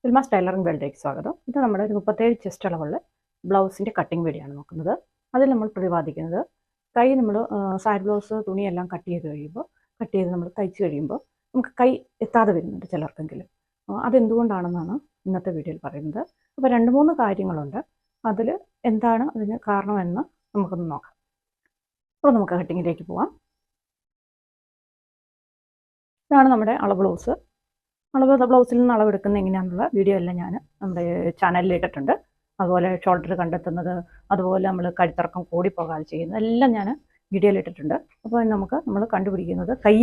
ഫിൽമാസ് tailoring വേൾഡിലേക്ക് സ്വാഗതം. ഇത് നമ്മുടെ ഒരു 37 ചെസ്റ്റ് അളവുള്ള ബ്ലൗസിൻ്റെ കട്ടിംഗ് വീഡിയോ ആണ് നോക്കുന്നത്. അതിൽ നമ്മൾ പ്രതിപാദിക്കുന്നത് കൈ നമ്മൾ സാരി ബ്ലൗസ് തുണിയെല്ലാം കട്ട് ചെയ്ത് നമ്മൾ തയ്ച്ച് കഴിയുമ്പോൾ നമുക്ക് കൈ എത്താതെ വരുന്നുണ്ട് ചിലർക്കെങ്കിലും. അതെന്തുകൊണ്ടാണെന്നാണ് ഇന്നത്തെ വീഡിയോയിൽ പറയുന്നത്. അപ്പോൾ 2-3 കാര്യങ്ങളുണ്ട്. അതിൽ എന്താണ് അതിന് കാരണമെന്ന് നമുക്കൊന്ന് നോക്കാം. അപ്പോൾ നമുക്ക് കട്ടിങ്ങിലേക്ക് പോവാം. ഇതാണ് നമ്മുടെ അളവ് ബ്ലൗസ്. ബ്ലൗസിൽ നിന്ന് അളവെടുക്കുന്ന എങ്ങനെയാണെന്നുള്ള വീഡിയോ എല്ലാം ഞാൻ നമ്മുടെ ചാനലിൽ ഇട്ടിട്ടുണ്ട്. അതുപോലെ ഷോൾഡർ കണ്ടെത്തുന്നത്, അതുപോലെ നമ്മൾ കഴുത്തിറക്കം കൂടിപ്പോകാതെ ചെയ്യുന്നത് എല്ലാം ഞാൻ വീഡിയോയിൽ ഇട്ടിട്ടുണ്ട്. അപ്പോൾ നമ്മൾ കണ്ടുപിടിക്കുന്നത് കൈ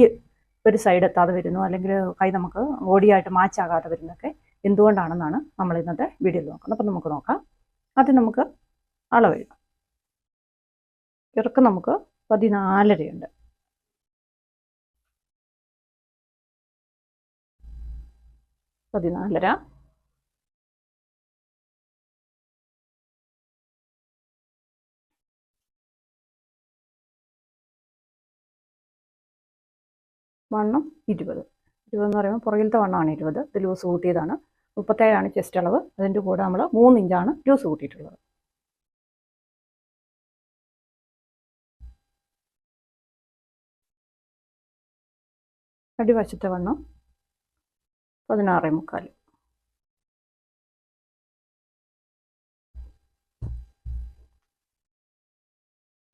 ഒരു സൈഡ് എത്താതെ വരുന്നു, അല്ലെങ്കിൽ കൈ നമുക്ക് ബോഡിയായിട്ട് മാച്ചാകാതെ വരുന്നതൊക്കെ എന്തുകൊണ്ടാണെന്നാണ് നമ്മൾ ഇന്നത്തെ വീഡിയോയിൽ നോക്കുന്നത്. അപ്പോൾ നമുക്ക് നോക്കാം. ആദ്യം നമുക്ക് അളവെഴുതാം. ഇറക്കം നമുക്ക് 14.5 ഉണ്ട്. 14.5. വണ്ണം 20 എന്ന് പറയുമ്പോൾ പുറകിലത്തെ വണ്ണമാണ് 20. ഇത് ലൂസ് കൂട്ടിയതാണ്. 37 ചെസ്റ്റ് അളവ്. അതിൻ്റെ കൂടെ നമ്മൾ 3 ഇഞ്ചാണ് ലൂസ് കൂട്ടിയിട്ടുള്ളത്. അടിവശത്തെ വണ്ണം 16.25.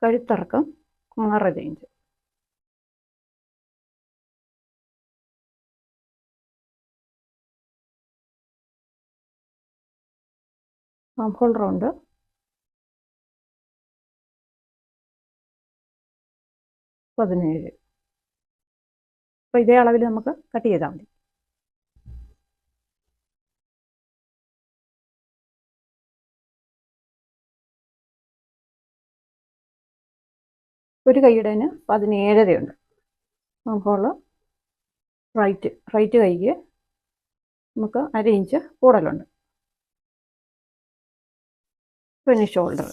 കഴുത്തിറക്കം 6 ഇഞ്ച്. Arm hole round 17. അപ്പോൾ ഇതേ അളവിൽ നമുക്ക് കട്ട് ചെയ്താൽ മതി. ഒരു കൈയിടേന് 17 ഉണ്ട്. അപ്പോൾ റൈറ്റ് കൈക്ക് നമുക്ക് 1/2 ഇഞ്ച് കൂടുതലുണ്ട്. പിന്നെ ഷോൾഡർ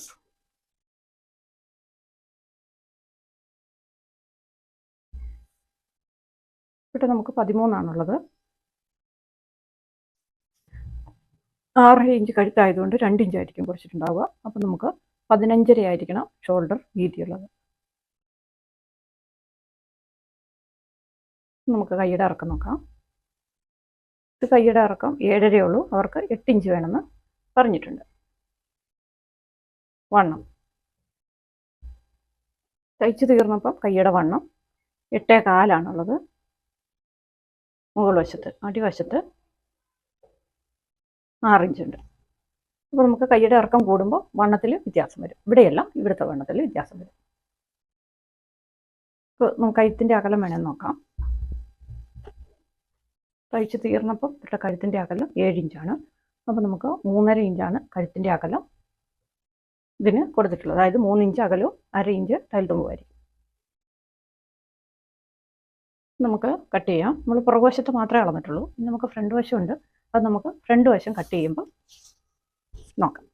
ഇവിടെ നമുക്ക് 13 6 ഇഞ്ച് കഴുത്തായതുകൊണ്ട് 2 ഇഞ്ചായിരിക്കും കുറച്ചിട്ടുണ്ടാവുക. അപ്പം നമുക്ക് 15.5 ആയിരിക്കണം ഷോൾഡർ വീതിയുള്ളത്. നമുക്ക് കൈയുടെ ഇറക്കം നോക്കാം. ഇത് കൈയുടെ ഇറക്കം 7.5 ഉള്ളൂ. അവർക്ക് 8 ഇഞ്ച് വേണമെന്ന് പറഞ്ഞിട്ടുണ്ട്. വണ്ണം തയ്ച്ച് തീർന്നപ്പം കൈയുടെ വണ്ണം 8.25 മുകൾ വശത്ത്. അടിവശത്ത് 6 ഇഞ്ചുണ്ട്. അപ്പോൾ നമുക്ക് കൈയുടെ ഇറക്കം കൂടുമ്പോൾ വണ്ണത്തിൽ വ്യത്യാസം വരും. ഇവിടെയല്ല, ഇവിടുത്തെ വണ്ണത്തിൽ വ്യത്യാസം വരും. ഇപ്പോൾ നമുക്ക് കഴുത്തിൻ്റെ അകലം വേണമെന്ന് നോക്കാം. തയ്ച്ച് തീർന്നപ്പം ഇവിടെ കഴുത്തിൻ്റെ അകലം 7 ഇഞ്ചാണ്. അപ്പോൾ നമുക്ക് 3.5 ഇഞ്ചാണ് കഴുത്തിൻ്റെ അകലം ഇതിന് കൊടുത്തിട്ടുള്ളത്. അതായത് 3 ഇഞ്ച് അകലവും 1/2 ഇഞ്ച് തയ്യൽ തുമ്പുമായിരിക്കും. നമുക്ക് കട്ട് ചെയ്യാം. നമ്മൾ പുറകുവശത്ത് മാത്രമേ അളന്നിട്ടുള്ളൂ. ഇനി നമുക്ക് ഫ്രണ്ട് വശമുണ്ട്. അത് നമുക്ക് ഫ്രണ്ട് വശം കട്ട് ചെയ്യുമ്പോൾ നോക്കാം.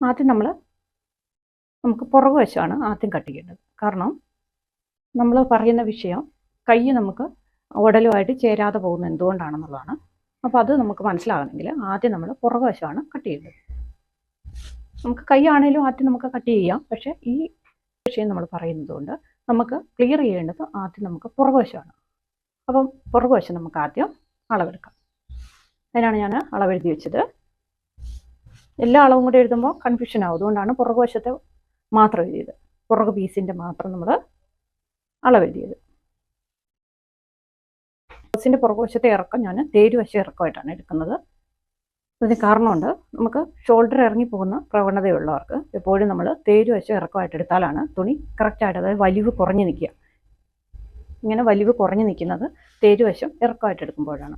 ആദ്യം നമുക്ക് പുറകുവശമാണ് ആദ്യം കട്ട് ചെയ്യേണ്ടത്. കാരണം നമ്മൾ പറയുന്ന വിഷയം കൈ നമുക്ക് ഉടലുമായിട്ട് ചേരാതെ പോകുന്നത് എന്തുകൊണ്ടാണെന്നുള്ളതാണ്. അപ്പോൾ അത് നമുക്ക് മനസ്സിലാകണമെങ്കിൽ ആദ്യം നമ്മൾ പുറകുവശമാണ് കട്ട് ചെയ്യേണ്ടത്. നമുക്ക് കൈ ആണെങ്കിലും ആദ്യം നമുക്ക് കട്ട് ചെയ്യാം. പക്ഷേ ഈ വിഷയം നമ്മൾ പറയുന്നത് കൊണ്ട് നമുക്ക് ക്ലിയർ ചെയ്യേണ്ടത് ആദ്യം നമുക്ക് പുറകുവശമാണ്. അപ്പം പുറകുവശം നമുക്ക് ആദ്യം അളവെടുക്കാം. അതിനാണ് ഞാൻ അളവെഴുതി വെച്ചത്. എല്ലാ അളവും കൂടി എഴുതുമ്പോൾ കൺഫ്യൂഷൻ ആവും. അതുകൊണ്ടാണ് പുറകുവശത്തെ മാത്രം എഴുതിയത്. പുറകു പീസിൻ്റെ മാത്രം നമ്മൾ അളവെഴുതിയത്. ബ്ലൗസിൻ്റെ പുറകുവശത്തെ ഇറക്കം ഞാൻ തേരുവശം ഇറക്കമായിട്ടാണ് എടുക്കുന്നത്. അതിന് കാരണമുണ്ട്. നമുക്ക് ഷോൾഡർ ഇറങ്ങിപ്പോകുന്ന പ്രവണതയുള്ളവർക്ക് എപ്പോഴും നമ്മൾ തേരുവശം ഇറക്കമായിട്ട് എടുത്താലാണ് തുണി കറക്റ്റായിട്ട്, അതായത് വലിവ് കുറഞ്ഞു നിൽക്കുക. ഇങ്ങനെ വലിവ് കുറഞ്ഞു നിൽക്കുന്നത് തേരുവശം ഇറക്കമായിട്ട് എടുക്കുമ്പോഴാണ്.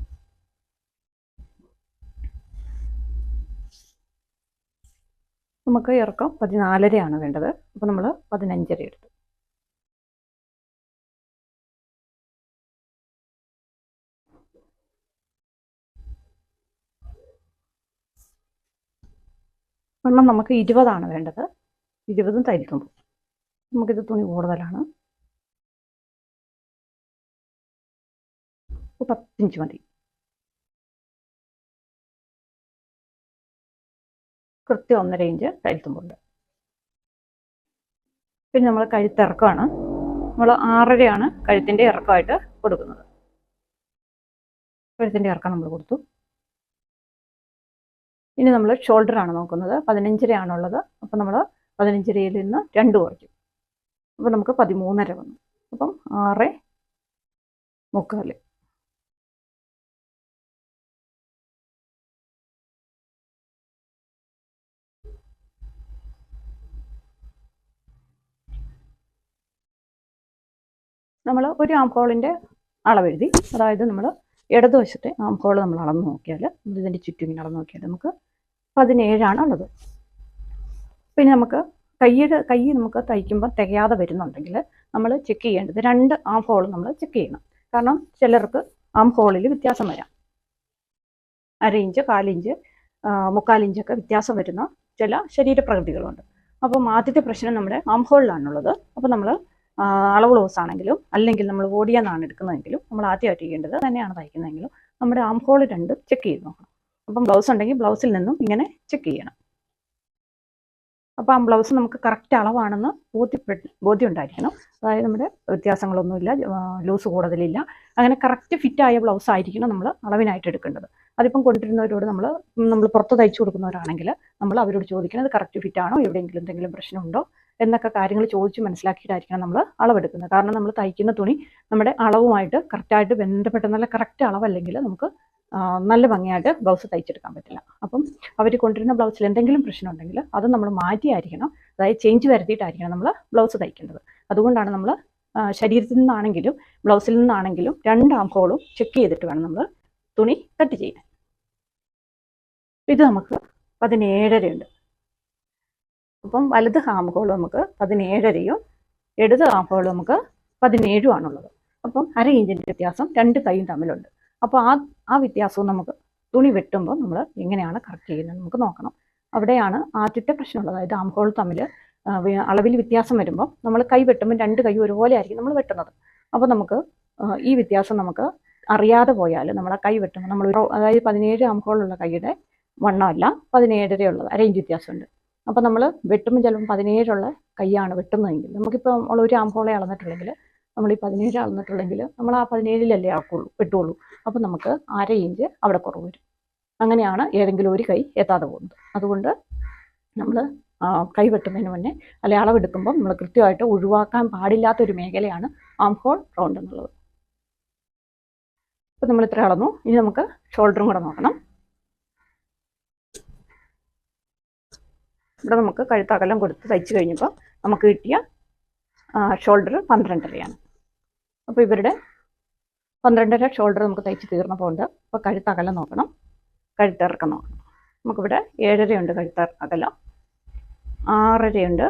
നമുക്ക് ഇറക്കം 14.5 വേണ്ടത്. അപ്പോൾ നമ്മൾ 15.5 എടുത്തു. വണ്ണം നമുക്ക് 20 വേണ്ടത്. 20 തയ്യൽ തുമ്പും. നമുക്കിത് തുണി കൂടുതലാണ്. 10 ഇഞ്ച് മതി. കൃത്യം 1.5 ഇഞ്ച് കഴുത്തുമുണ്ട്. പിന്നെ നമ്മൾ കഴുത്തിറക്കമാണ്, നമ്മൾ 6.5 കഴുത്തിൻ്റെ ഇറക്കമായിട്ട് കൊടുക്കുന്നത്. കഴുത്തിൻ്റെ ഇറക്കം നമ്മൾ കൊടുത്തു. ഇനി നമ്മൾ ഷോൾഡറാണ് നോക്കുന്നത്. 15.5 ആണുള്ളത്. അപ്പോൾ നമ്മൾ 15.5-യിൽ നിന്ന് 2 കുറയ്ക്കും. അപ്പോൾ നമുക്ക് 13.5 വന്നു. അപ്പം 6.75. നമ്മൾ ഒരു ആം ഹോളിൻ്റെ അളവെഴുതി, അതായത് നമ്മൾ ഇടതുവശത്തെ ആം ഹോൾ നമ്മൾ അളന്ന് നോക്കിയാൽ, ഇതിൻ്റെ ചുറ്റും ഇങ്ങനെ അളന്ന് നോക്കിയാൽ നമുക്ക് 17 ഉള്ളത്. പിന്നെ നമുക്ക് കൈ നമുക്ക് തയ്ക്കുമ്പോൾ തികയാതെ വരുന്നുണ്ടെങ്കിൽ നമ്മൾ ചെക്ക് ചെയ്യേണ്ടത് 2 ആം ഹോൾ നമ്മൾ ചെക്ക് ചെയ്യണം. കാരണം ചിലർക്ക് ആം ഹോളിൽ വ്യത്യാസം വരാം. 1/2 ഇഞ്ച്, 1/4 ഇഞ്ച്, 3/4 ഇഞ്ചൊക്കെ വ്യത്യാസം വരുന്ന ചില ശരീരപ്രകൃതികളുണ്ട്. അപ്പം ആദ്യത്തെ പ്രശ്നം നമ്മുടെ ആം ഹോളിലാണുള്ളത്. അപ്പോൾ നമ്മൾ അളവ് ബ്ലൗസ് ആണെങ്കിലും അല്ലെങ്കിൽ നമ്മൾ ഓടിയെന്നാണ് എടുക്കുന്നതെങ്കിലും നമ്മൾ ആദ്യമായിട്ട് ചെയ്യേണ്ടത്, തന്നെയാണ് തയ്ക്കുന്നതെങ്കിലും നമ്മുടെ ആം ഹോൾ 2 ചെക്ക് ചെയ്ത് നോക്കണം. അപ്പം ബ്ലൗസ് ഉണ്ടെങ്കിൽ ബ്ലൗസിൽ നിന്നും ഇങ്ങനെ ചെക്ക് ചെയ്യണം. അപ്പോൾ ആ ബ്ലൗസ് നമുക്ക് കറക്റ്റ് അളവാണെന്ന് ബോധ്യം ഉണ്ടായിരിക്കണം. അതായത് നമ്മുടെ വ്യത്യാസങ്ങളൊന്നുമില്ല, ലൂസ് കൂടുതലില്ല, അങ്ങനെ കറക്റ്റ് ഫിറ്റായ ബ്ലൗസ് ആയിരിക്കണം നമ്മൾ അളവിനായിട്ട് എടുക്കേണ്ടത്. അതിപ്പം കൊണ്ടിരുന്നവരോട് നമ്മൾ പുറത്ത് തയ്ച്ചു കൊടുക്കുന്നവരാണെങ്കിൽ നമ്മൾ അവരോട് ചോദിക്കുന്നത് കറക്റ്റ് ഫിറ്റാണോ, എവിടെയെങ്കിലും എന്തെങ്കിലും പ്രശ്നമുണ്ടോ എന്നൊക്കെ കാര്യങ്ങൾ ചോദിച്ച് മനസ്സിലാക്കിയിട്ടായിരിക്കണം നമ്മൾ അളവെടുക്കുന്നത്. കാരണം നമ്മൾ തയ്ക്കുന്ന തുണി നമ്മുടെ അളവുമായിട്ട് കറക്റ്റായിട്ട് ബന്ധപ്പെട്ട നല്ല കറക്റ്റ് അളവല്ലെങ്കിൽ നമുക്ക് നല്ല ഭംഗിയായിട്ട് ബ്ലൗസ് തയ്ച്ചെടുക്കാൻ പറ്റില്ല. അപ്പം അവർ കൊണ്ടുവരുന്ന ബ്ലൗസിൽ എന്തെങ്കിലും പ്രശ്നം ഉണ്ടെങ്കിൽ അത് നമ്മൾ മാറ്റിയായിരിക്കണം, അതായത് ചേഞ്ച് വരുത്തിയിട്ടായിരിക്കണം നമ്മൾ ബ്ലൗസ് തയ്ക്കേണ്ടത്. അതുകൊണ്ടാണ് നമ്മൾ ശരീരത്തിൽ നിന്നാണെങ്കിലും ബ്ലൗസിൽ നിന്നാണെങ്കിലും 2 ആം ഹോളും ചെക്ക് ചെയ്തിട്ട് വേണം നമ്മൾ തുണി കട്ട് ചെയ്യാൻ. ഇത് നമുക്ക് 17.5 ഉണ്ട്. അപ്പം വലത് ആം ഹോൾ നമുക്ക് 17.5-യും ഇടത് ആം ഹോൾ നമുക്ക് 17 ആണുള്ളത്. അപ്പം 1/2 ഇഞ്ചിൻ്റെ വ്യത്യാസം 2 കൈയും തമ്മിലുണ്ട്. അപ്പോൾ ആ വ്യത്യാസവും നമുക്ക് തുണി വെട്ടുമ്പോൾ നമ്മൾ എങ്ങനെയാണ് കറക്റ്റ് ചെയ്യുന്നത് നമുക്ക് നോക്കണം. അവിടെയാണ് ആദ്യത്തെ പ്രശ്നമുള്ളത്. അതായത് ആം ഹോൾ തമ്മിൽ അളവിൽ വ്യത്യാസം വരുമ്പോൾ നമ്മൾ കൈ വെട്ടുമ്പോൾ 2 കൈ ഒരുപോലെ ആയിരിക്കും നമ്മൾ വെട്ടുന്നത്. അപ്പോൾ നമുക്ക് ഈ വ്യത്യാസം നമുക്ക് അറിയാതെ പോയാൽ നമ്മളെ കൈ വെട്ടുമ്പോൾ നമ്മൾ അതായത് 17 ആം ഹോളുള്ള കൈയുടെ വണ്ണമല്ല 17.5 ഉള്ളത്, 1/2 ഇഞ്ച് വ്യത്യാസമുണ്ട്. അപ്പോൾ നമ്മൾ വെട്ടുമ്പോൾ ചിലപ്പോൾ 17 കൈയാണ് വെട്ടുന്നതെങ്കിൽ, നമുക്കിപ്പോൾ നമ്മൾ ഒരു ആം ഹോളെ അളന്നിട്ടുണ്ടെങ്കിൽ നമ്മൾ ഈ 17 അളന്നിട്ടുണ്ടെങ്കിൽ നമ്മൾ ആ 17-ലല്ലേ വെട്ടുള്ളൂ. അപ്പോൾ നമുക്ക് 1/2 ഇഞ്ച് അവിടെ കുറവ് വരും. അങ്ങനെയാണ് ഏതെങ്കിലും ഒരു കൈ എത്താതെ പോകുന്നത്. അതുകൊണ്ട് നമ്മൾ കൈ വെട്ടുന്നതിന് മുന്നേ അല്ലെങ്കിൽ അളവെടുക്കുമ്പോൾ നമ്മൾ കൃത്യമായിട്ട് ഒഴിവാക്കാൻ പാടില്ലാത്തൊരു മേഖലയാണ് ആം ഹോൾ റൗണ്ട് എന്നുള്ളത്. അപ്പോൾ നമ്മൾ ഇത്ര അളന്നു. ഇനി നമുക്ക് ഷോൾഡറും കൂടെ നോക്കണം. ഇവിടെ നമുക്ക് കഴുത്തകലം കൊടുത്ത് തയ്ച്ചു കഴിഞ്ഞപ്പോൾ നമുക്ക് കിട്ടിയ ഷോൾഡർ 12.5 അപ്പോൾ ഇവരുടെ 12.5 ഷോൾഡർ നമുക്ക് തയ്ച്ച് തീർന്നപ്പോൾ ഉണ്ട്. അപ്പോൾ കഴുത്തകലം നോക്കണം, കഴുത്തിറക്കം നോക്കണം. നമുക്കിവിടെ 7.5 ഉണ്ട് കഴുത്തകലം, 6.5 ഉണ്ട്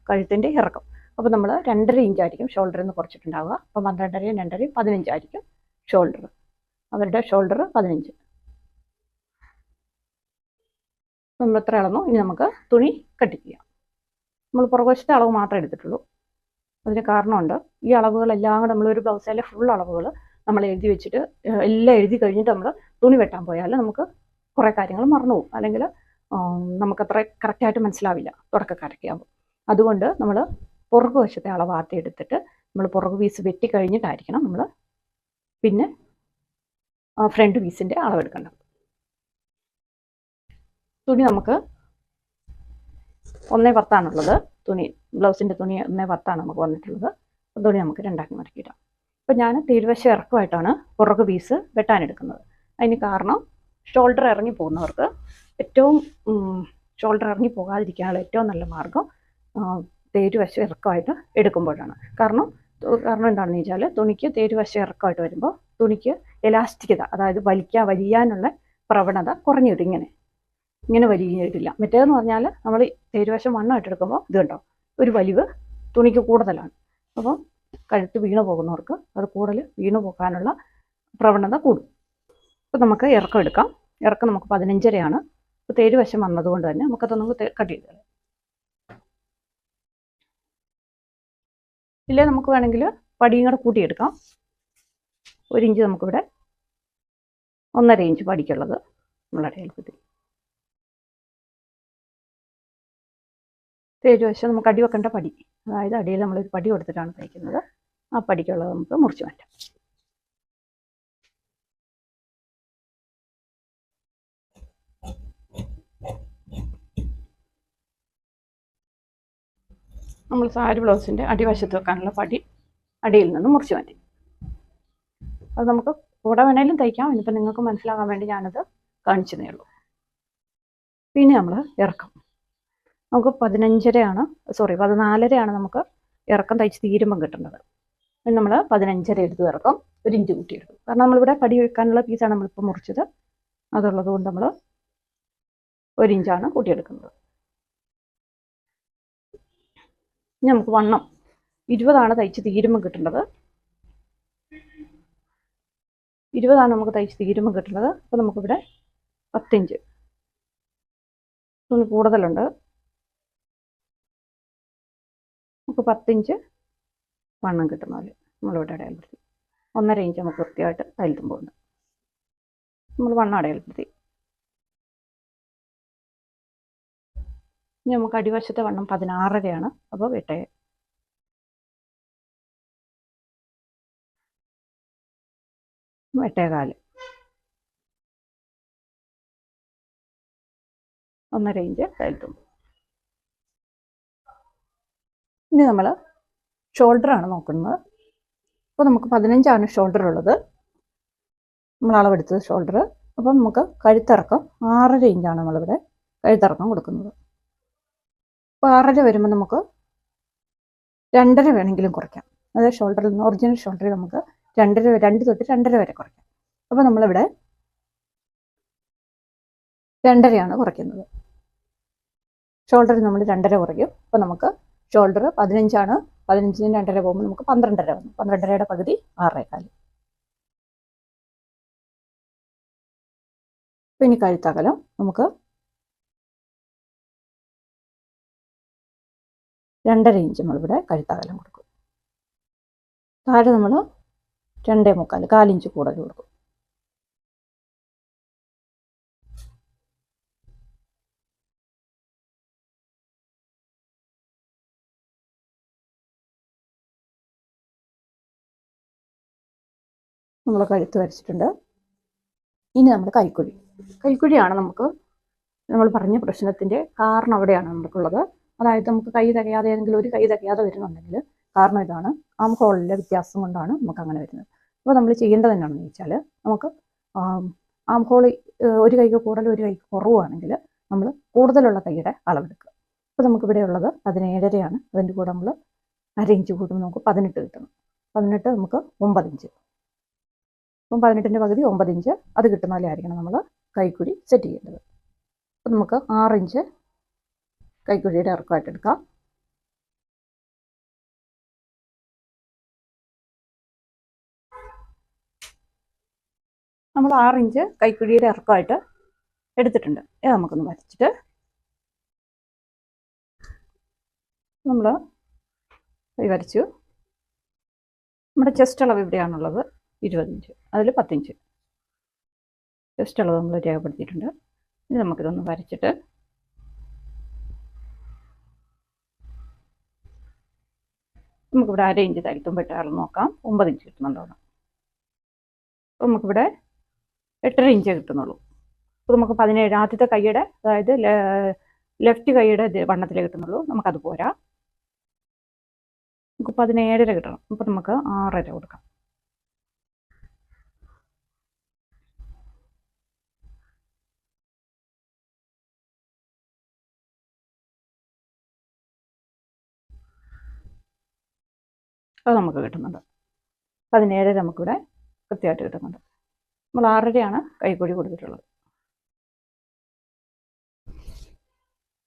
കഴുത്തിൻ്റെ ഇറക്കം. അപ്പോൾ നമ്മൾ 2.5 ഇഞ്ചായിരിക്കും ഷോൾഡറിൽ നിന്ന് കുറച്ചിട്ടുണ്ടാവുക. അപ്പോൾ 12.5 2.5 15 ആയിരിക്കും ഷോൾഡർ. അവരുടെ ഷോൾഡർ 15. നമ്മൾ എത്ര അളന്നു? ഇനി നമുക്ക് തുണി കട്ട് ചെയ്യാം. നമ്മൾ പുറകുവശത്തെ അളവ് മാത്രമേ എടുത്തിട്ടുള്ളൂ. അതിന് കാരണമുണ്ട്. ഈ അളവുകളെല്ലാം കൂടെ നമ്മളൊരു ബ്ലൗസിലെ ഫുൾ അളവുകൾ നമ്മൾ എഴുതി വെച്ചിട്ട് എല്ലാം എഴുതി കഴിഞ്ഞിട്ട് നമ്മൾ തുണി വെട്ടാൻ പോയാൽ നമുക്ക് കുറേ കാര്യങ്ങൾ മറന്നു പോകും, അല്ലെങ്കിൽ നമുക്കത്ര കറക്റ്റായിട്ട് മനസ്സിലാവില്ല തുടക്കക്കാരൊക്കെ ആകുമ്പോൾ. അതുകൊണ്ട് നമ്മൾ പുറകുവശത്തെ അളവ് ആദ്യം എടുത്തിട്ട് നമ്മൾ പുറകു പീസ് വെട്ടി കഴിഞ്ഞിട്ടായിരിക്കണം നമ്മൾ പിന്നെ ഫ്രണ്ട് പീസിൻ്റെ അളവെടുക്കേണ്ടത്. തുണി നമുക്ക് 1.10 തുണി, ബ്ലൗസിൻ്റെ തുണി 1.10 നമുക്ക് വന്നിട്ടുള്ളത്. തുണി നമുക്ക് 2 ആക്കി മടക്കിയിടാം. അപ്പോൾ ഞാൻ തീരുവശം ഇറക്കമായിട്ടാണ് പുറകു പീസ് വെട്ടാനെടുക്കുന്നത്. അതിന് കാരണം ഷോൾഡർ ഇറങ്ങി പോകുന്നവർക്ക് ഷോൾഡർ ഇറങ്ങി പോകാതിരിക്കാനുള്ള ഏറ്റവും നല്ല മാർഗം തേരുവശം ഇറക്കമായിട്ട് എടുക്കുമ്പോഴാണ്. കാരണം എന്താണെന്ന് വെച്ചാൽ തുണിക്ക് തേരുവശം ഇറക്കമായിട്ട് വരുമ്പോൾ തുണിക്ക് എലാസ്റ്റിക്കത, അതായത് വലിയാനുള്ള പ്രവണത കുറഞ്ഞു കിട്ടും. ഇങ്ങനെ വലിയിട്ടില്ല. മറ്റേതെന്ന് പറഞ്ഞാൽ നമ്മൾ തേരുവശം വണ്ണമായിട്ട് എടുക്കുമ്പോൾ ഇത് കണ്ടോ, ഒരു വലിവ് തുണിക്ക് കൂടുതലാണ്. അപ്പോൾ കഴുത്ത് വീണു പോകുന്നവർക്ക് അത് കൂടുതൽ വീണു പോകാനുള്ള പ്രവണത കൂടും. അപ്പോൾ നമുക്ക് ഇറക്കം എടുക്കാം. ഇറക്കം നമുക്ക് 15.5 അപ്പോൾ തേരുവശം വന്നതുകൊണ്ട് തന്നെ നമുക്കതൊന്നും കട്ട് ചെയ്ത് കളയാം. ഇല്ലേ നമുക്ക് വേണമെങ്കിൽ പടിയും കൂടെ കൂട്ടിയെടുക്കാം. 1 ഇഞ്ച് നമുക്കിവിടെ 1.5 ഇഞ്ച് പടിക്കുള്ളത് നമ്മൾ അടയാളപ്പെടുത്തി. തേജ് വശം നമുക്ക് അടി വെക്കേണ്ട പടി, അതായത് അടിയിൽ നമ്മളൊരു പടി കൊടുത്തിട്ടാണ് തയ്ക്കുന്നത്. ആ പടിക്കുള്ളത് നമുക്ക് മുറിച്ച് മാറ്റാം. നമ്മൾ സാരി ബ്ലൗസിൻ്റെ അടിവശത്ത് വെക്കാനുള്ള പടി അടിയിൽ നിന്ന് മുറിച്ച് മാറ്റി. അത് നമുക്ക് കൂടെ വേണേലും തയ്ക്കാം. ഇനിയിപ്പോൾ നിങ്ങൾക്ക് മനസ്സിലാകാൻ വേണ്ടി ഞാനത് കാണിച്ചതേ ഉള്ളൂ. പിന്നെ നമ്മൾ ഇറക്കം നമുക്ക് 14:30 നമുക്ക് ഇറക്കം തയ്ച്ച് തീരുമ്പം കിട്ടുന്നത്. പിന്നെ നമ്മൾ 15:30 എടുത്ത് ഇറക്കം 1 ഇഞ്ച് കൂട്ടിയെടുക്കും. കാരണം നമ്മളിവിടെ പടി വെക്കാനുള്ള പീസാണ് നമ്മളിപ്പോൾ മുറിച്ചത്. അതുള്ളത് കൊണ്ട് നമ്മൾ 1 ഇഞ്ചാണ് കൂട്ടിയെടുക്കുന്നത്. ഇനി നമുക്ക് വണ്ണം 20 തയ്ച്ച് തീരുമ്പം കിട്ടുന്നത്. 20 നമുക്ക് തയ്ച്ച് തീരുമ്പം കിട്ടുന്നത്. അപ്പോൾ നമുക്കിവിടെ 10 ഇഞ്ച് ഒന്ന് കൂടുതലുണ്ട്. നമുക്ക് 10 ഇഞ്ച് വണ്ണം കിട്ടുന്ന പോലെ നമ്മളിവിടെ അടയാളപ്പെടുത്തി. 1.5 ഇഞ്ച് നമുക്ക് കൃത്യമായിട്ട് തയ്യൽ പോകുന്നു. നമ്മൾ വണ്ണം അടയാളപ്പെടുത്തി. ഇനി നമുക്ക് അടിവശത്തെ വണ്ണം 16.5 അപ്പോൾ 8.4 1.5 ഇഞ്ച് തയ്യൽ തുമ്പ്. ഇനി നമ്മൾ ഷോൾഡറാണ് നോക്കുന്നത്. അപ്പോൾ നമുക്ക് 15 ഷോൾഡർ ഉള്ളത്. നമ്മൾ അളവെടുത്തത് ഷോൾഡർ. അപ്പോൾ നമുക്ക് കഴുത്തിറക്കം 6.5 ഇഞ്ചാണ് നമ്മളിവിടെ കഴുത്തിറക്കം കൊടുക്കുന്നത്. അപ്പോൾ 6.5 വരുമ്പോൾ നമുക്ക് 2.5 വേണമെങ്കിലും കുറയ്ക്കാം. അതായത് ഷോൾഡറിൽ നിന്ന് ഒറിജിനൽ ഷോൾഡറിൽ നമുക്ക് 2 തൊട്ട് 2.5 വരെ കുറയ്ക്കാം. അപ്പോൾ നമ്മളിവിടെ 2.5 കുറയ്ക്കുന്നത്. ഷോൾഡറിൽ നമ്മൾ 2.5 കുറയ്ക്കും. അപ്പോൾ നമുക്ക് ഷോൾഡർ 15 15-ന് 2.5 പോകുമ്പോൾ നമുക്ക് 12.5 വന്നു. 12.5യുടെ പകുതി 6.25. അപ്പോൾ ഇനി കഴുത്തകലം നമുക്ക് 2.5 ഇഞ്ച് നമ്മളിവിടെ കഴുത്തകലം കൊടുക്കും. താഴെ നമ്മൾ 2.25 4 ഇഞ്ച് കൂടുതൽ കൊടുക്കും. നമ്മൾ കഴുത്ത് വരച്ചിട്ടുണ്ട്. ഇനി നമ്മൾ കൈക്കുഴിയാണ് നമ്മൾ പറഞ്ഞ പ്രശ്നത്തിൻ്റെ കാരണം. അവിടെയാണ് നമുക്കുള്ളത്. അതായത് നമുക്ക് കൈ തികയാതെ ഏതെങ്കിലും ഒരു കൈ തികയാതെ വരുന്നുണ്ടെങ്കിൽ കാരണം ഇതാണ്. ആം ഹോളിലെ വ്യത്യാസം കൊണ്ടാണ് നമുക്ക് അങ്ങനെ വരുന്നത്. അപ്പോൾ നമ്മൾ ചെയ്യേണ്ടത് എന്നാണെന്ന് വെച്ചാൽ നമുക്ക് ആം ഹോൾ ഒരു കൈക്ക് കൂടുതൽ ഒരു കൈക്ക് കുറവാണെങ്കിൽ നമ്മൾ കൂടുതലുള്ള കൈയുടെ അളവെടുക്കുക. അപ്പോൾ നമുക്കിവിടെ ഉള്ളത് 17.5. അതിൻ്റെ കൂടെ നമ്മൾ 1/2 ഇഞ്ച് കൂട്ടുമ്പോൾ നമുക്ക് 18 കിട്ടണം. 18 നമുക്ക് 9 ഇഞ്ച്. അപ്പം 18ൻ്റെ പകുതി 9 ഇഞ്ച്. അത് കിട്ടുന്ന പോലെ ആയിരിക്കണം നമ്മൾ കൈക്കുഴി സെറ്റ് ചെയ്യേണ്ടത്. അപ്പം നമുക്ക് 6 ഇഞ്ച് കൈക്കുഴിയുടെ ഇറക്കമായിട്ട് എടുക്കാം. നമ്മൾ 6 ഇഞ്ച് കൈക്കുഴിയുടെ ഇറക്കമായിട്ട് എടുത്തിട്ടുണ്ട്. ഇത് നമുക്കൊന്ന് വരച്ചിട്ട് നമ്മൾ കൈ വരച്ചു. നമ്മുടെ ചെസ്റ്റ് അളവ് ഇവിടെയാണുള്ളത് 20 ഇഞ്ച്. അതിൽ 10 ഇഞ്ച് ചെസ്റ്റ് അളവ് നമ്മൾ രേഖപ്പെടുത്തിയിട്ടുണ്ട്. ഇനി നമുക്കിതൊന്ന് വരച്ചിട്ട് നമുക്കിവിടെ 1/2 ഇഞ്ച് തയ്യൽ പെട്ട അളവ് നോക്കാം. 9 ഇഞ്ച് കിട്ടുന്നുണ്ടോ? അപ്പോൾ നമുക്കിവിടെ 8.5 ഇഞ്ച് കിട്ടുന്നുള്ളൂ. അപ്പോൾ നമുക്ക് 17 ആദ്യത്തെ കൈയുടെ, അതായത് ലെഫ്റ്റ് കൈയുടെ വണ്ണത്തിലേ കിട്ടുന്നുള്ളൂ. നമുക്കത് പോരാ. നമുക്ക് 17.5 കിട്ടണം. അപ്പോൾ നമുക്ക് 6.5 കൊടുക്കാം. അത് നമുക്ക് കിട്ടുന്നുണ്ട്. 17.5 നമുക്കിവിടെ കൃത്യമായിട്ട് കിട്ടുന്നുണ്ട്. നമ്മൾ 6.5 കൈക്കുഴി കൊടുത്തിട്ടുള്ളത്.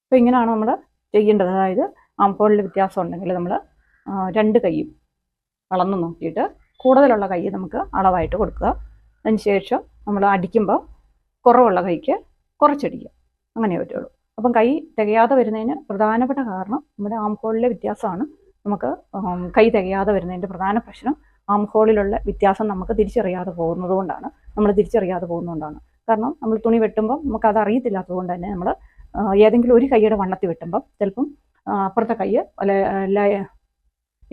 അപ്പോൾ ഇങ്ങനെയാണ് നമ്മൾ ചെയ്യേണ്ടത്. അതായത് ആം ഹോളിൽ വ്യത്യാസം ഉണ്ടെങ്കിൽ നമ്മൾ 2 കൈയും അളന്ന് നോക്കിയിട്ട് കൂടുതലുള്ള കൈ നമുക്ക് അളവായിട്ട് കൊടുക്കുക. അതിന് ശേഷം നമ്മൾ അടിക്കുമ്പോൾ കുറവുള്ള കൈക്ക് കുറച്ചടിക്കുക. അങ്ങനെ പറ്റുള്ളൂ. അപ്പം കൈ തികയാതെ വരുന്നതിന് പ്രധാനപ്പെട്ട കാരണം നമ്മുടെ ആം ഹോളിലെ വ്യത്യാസമാണ്. നമുക്ക് കൈ തികയാതെ വരുന്നതിൻ്റെ പ്രധാന പ്രശ്നം ആം ഹോളിലുള്ള വ്യത്യാസം നമുക്ക് തിരിച്ചറിയാതെ പോകുന്നതുകൊണ്ടാണ്. കാരണം നമ്മൾ തുണി വെട്ടുമ്പം നമുക്കത് അറിയത്തില്ലാത്തത് കൊണ്ട് തന്നെ നമ്മൾ ഏതെങ്കിലും ഒരു കൈയുടെ വണ്ണത്തിൽ വെട്ടുമ്പം ചിലപ്പം അപ്പുറത്തെ കൈ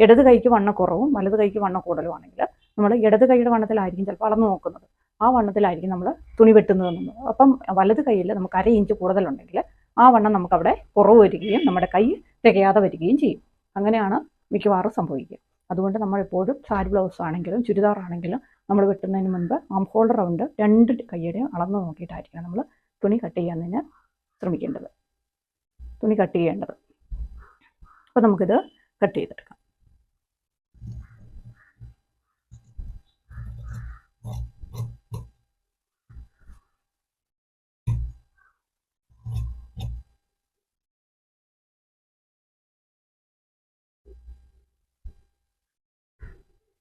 ഇടത് കൈക്ക് വണ്ണക്കുറവും വലത് കൈക്ക് വണ്ണക്കൂടലുമാണെങ്കിൽ നമ്മൾ ഇടത് കൈയുടെ വണ്ണത്തിലായിരിക്കും ചിലപ്പോൾ അളന്ന് നോക്കുന്നത്, ആ വണ്ണത്തിലായിരിക്കും നമ്മൾ തുണി വെട്ടുന്നതെന്നുള്ളത്. അപ്പം വലത് കൈയിൽ നമുക്ക് 1/2 ഇഞ്ച് കൂടുതലുണ്ടെങ്കിൽ ആ വണ്ണം നമുക്കവിടെ കുറവ് വരികയും നമ്മുടെ കൈ തികയാതെ വരികയും ചെയ്യും. അങ്ങനെയാണ് മിക്കവാറും സംഭവിക്കുക. അതുകൊണ്ട് നമ്മളെപ്പോഴും സാരി ബ്ലൗസ് ആണെങ്കിലും ചുരിദാർ ആണെങ്കിലും നമ്മൾ വെട്ടുന്നതിന് മുൻപ് ആം ഹോൾ റൗണ്ട് 2 കൈയുടെയും അളന്ന് നോക്കിയിട്ടായിരിക്കണം നമ്മൾ തുണി കട്ട് ചെയ്യാൻ ശ്രമിക്കേണ്ടത്, തുണി കട്ട് ചെയ്യേണ്ടത്. അപ്പോൾ നമുക്കിത് കട്ട് ചെയ്തെടുക്കാം.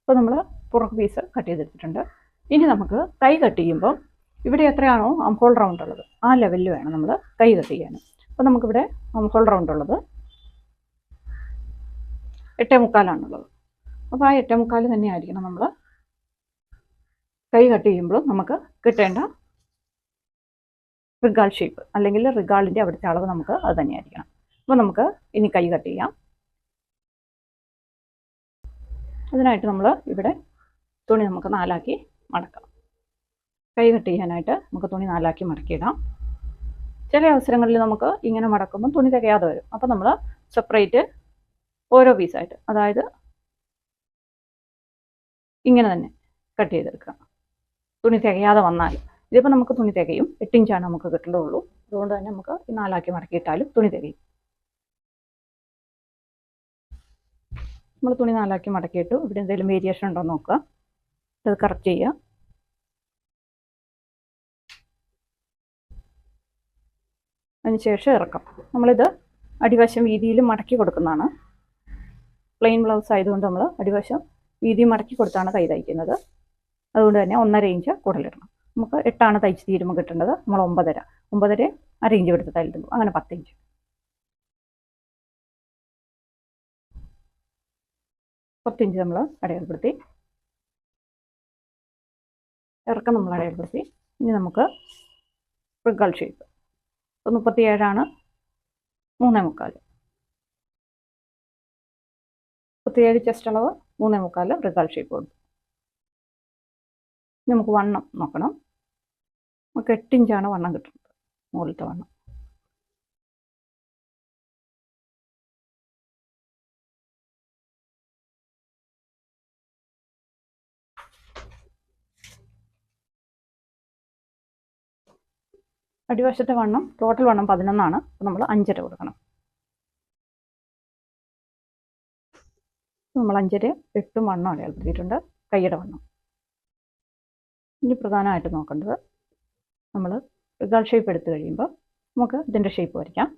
അപ്പോൾ നമ്മൾ പുറകു പീസ് കട്ട് ചെയ്തെടുത്തിട്ടുണ്ട്. ഇനി നമുക്ക് കൈ കട്ട് ചെയ്യുമ്പോൾ ഇവിടെ എത്രയാണോ ആം ഹോൾ റൗണ്ട് ഉള്ളത് ആ ലെവലിൽ വേണം നമ്മൾ കൈ കട്ട് ചെയ്യാൻ. അപ്പോൾ നമുക്കിവിടെ ആം ഹോൾ റൗണ്ട് ഉള്ളത് 8.25 അപ്പോൾ ആ 8.25 തന്നെയായിരിക്കണം നമ്മൾ കൈ കട്ട് ചെയ്യുമ്പോൾ നമുക്ക് കിട്ടേണ്ട റിഗാൾ ഷേപ്പ്, അല്ലെങ്കിൽ റിഗാളിൻ്റെ അവിടുത്തെ അളവ് നമുക്ക് അത് തന്നെയായിരിക്കണം. അപ്പോൾ നമുക്ക് ഇനി കൈ കട്ട് ചെയ്യാം. അതിനായിട്ട് നമ്മൾ ഇവിടെ തുണി നമുക്ക് 4ആക്കി മടക്കാം. കൈ കട്ട് ചെയ്യാനായിട്ട് നമുക്ക് തുണി 4ആക്കി മടക്കിയിടാം. ചില അവസരങ്ങളിൽ നമുക്ക് ഇങ്ങനെ മടക്കുമ്പോൾ തുണി തികയാതെ വരും. അപ്പോൾ നമ്മൾ സെപ്പറേറ്റ് ഓരോ പീസായിട്ട്, അതായത് ഇങ്ങനെ തന്നെ കട്ട് ചെയ്തെടുക്കുക. തുണി തികയാതെ വന്നാൽ ഇതിപ്പോൾ നമുക്ക് തുണി തികയും, 8 ഇഞ്ചാണ് നമുക്ക് കിട്ടേണ്ടതുള്ളൂ. അതുകൊണ്ട് തന്നെ നമുക്ക് 4ആക്കി മടക്കിയിട്ടാലും തുണി തികയും. നമ്മൾ തുണി 4ആക്കി മടക്കിയിട്ടു. ഇവിടെ എന്തെങ്കിലും വേരിയേഷൻ ഉണ്ടോ എന്ന് നോക്കുക, അത് കറക്റ്റ് ചെയ്യുക. അതിനുശേഷം ഇറക്കം. നമ്മളിത് അടിവശം വീതിയിൽ മടക്കി കൊടുക്കുന്നതാണ്. പ്ലെയിൻ ബ്ലൗസ് ആയതുകൊണ്ട് നമ്മൾ അടിവശം വീതി മടക്കി കൊടുത്താണ് കൈ തയ്ക്കുന്നത്. അതുകൊണ്ട് തന്നെ 1.5 ഇഞ്ച് കൂടുതലിടണം. നമുക്ക് 8 തയ്ച്ച് തീരുമ്പോൾ കിട്ടേണ്ടത് നമ്മൾ 9.5 1/2 ഇഞ്ച് എടുത്ത് തയ്യിടുന്നു, അങ്ങനെ 10 ഇഞ്ച്. 10 ഇഞ്ച് നമ്മൾ അടയാളപ്പെടുത്തി, ഇറക്കം നമ്മൾ അടയാളപ്പെടുത്തി. ഇനി നമുക്ക് റിഗാൾ ഷേപ്പ് 37 3/4, 37 ചെസ്റ്റ് അളവ് 3/4 റിഗാൾ ഷേപ്പ് കൊടുക്കും. നമുക്ക് വണ്ണം നോക്കണം. നമുക്ക് 8 ഇഞ്ചാണ് വണ്ണം കിട്ടുന്നത്, മുകളിലത്തെ വണ്ണം. അടിവശത്തെ വണ്ണം ടോട്ടൽ വണ്ണം 11. അപ്പോൾ നമ്മൾ 5.5 കൊടുക്കണം. നമ്മൾ 5.5 8 വണ്ണം അടയാളപ്പെടുത്തിയിട്ടുണ്ട്, കൈയുടെ വണ്ണം. ഇനി പ്രധാനമായിട്ട് നോക്കേണ്ടത്, നമ്മൾ റിഗാൾ ഷേപ്പ് എടുത്തു കഴിയുമ്പോൾ നമുക്ക് ഇതിൻ്റെ ഷേപ്പ് വരയ്ക്കാം.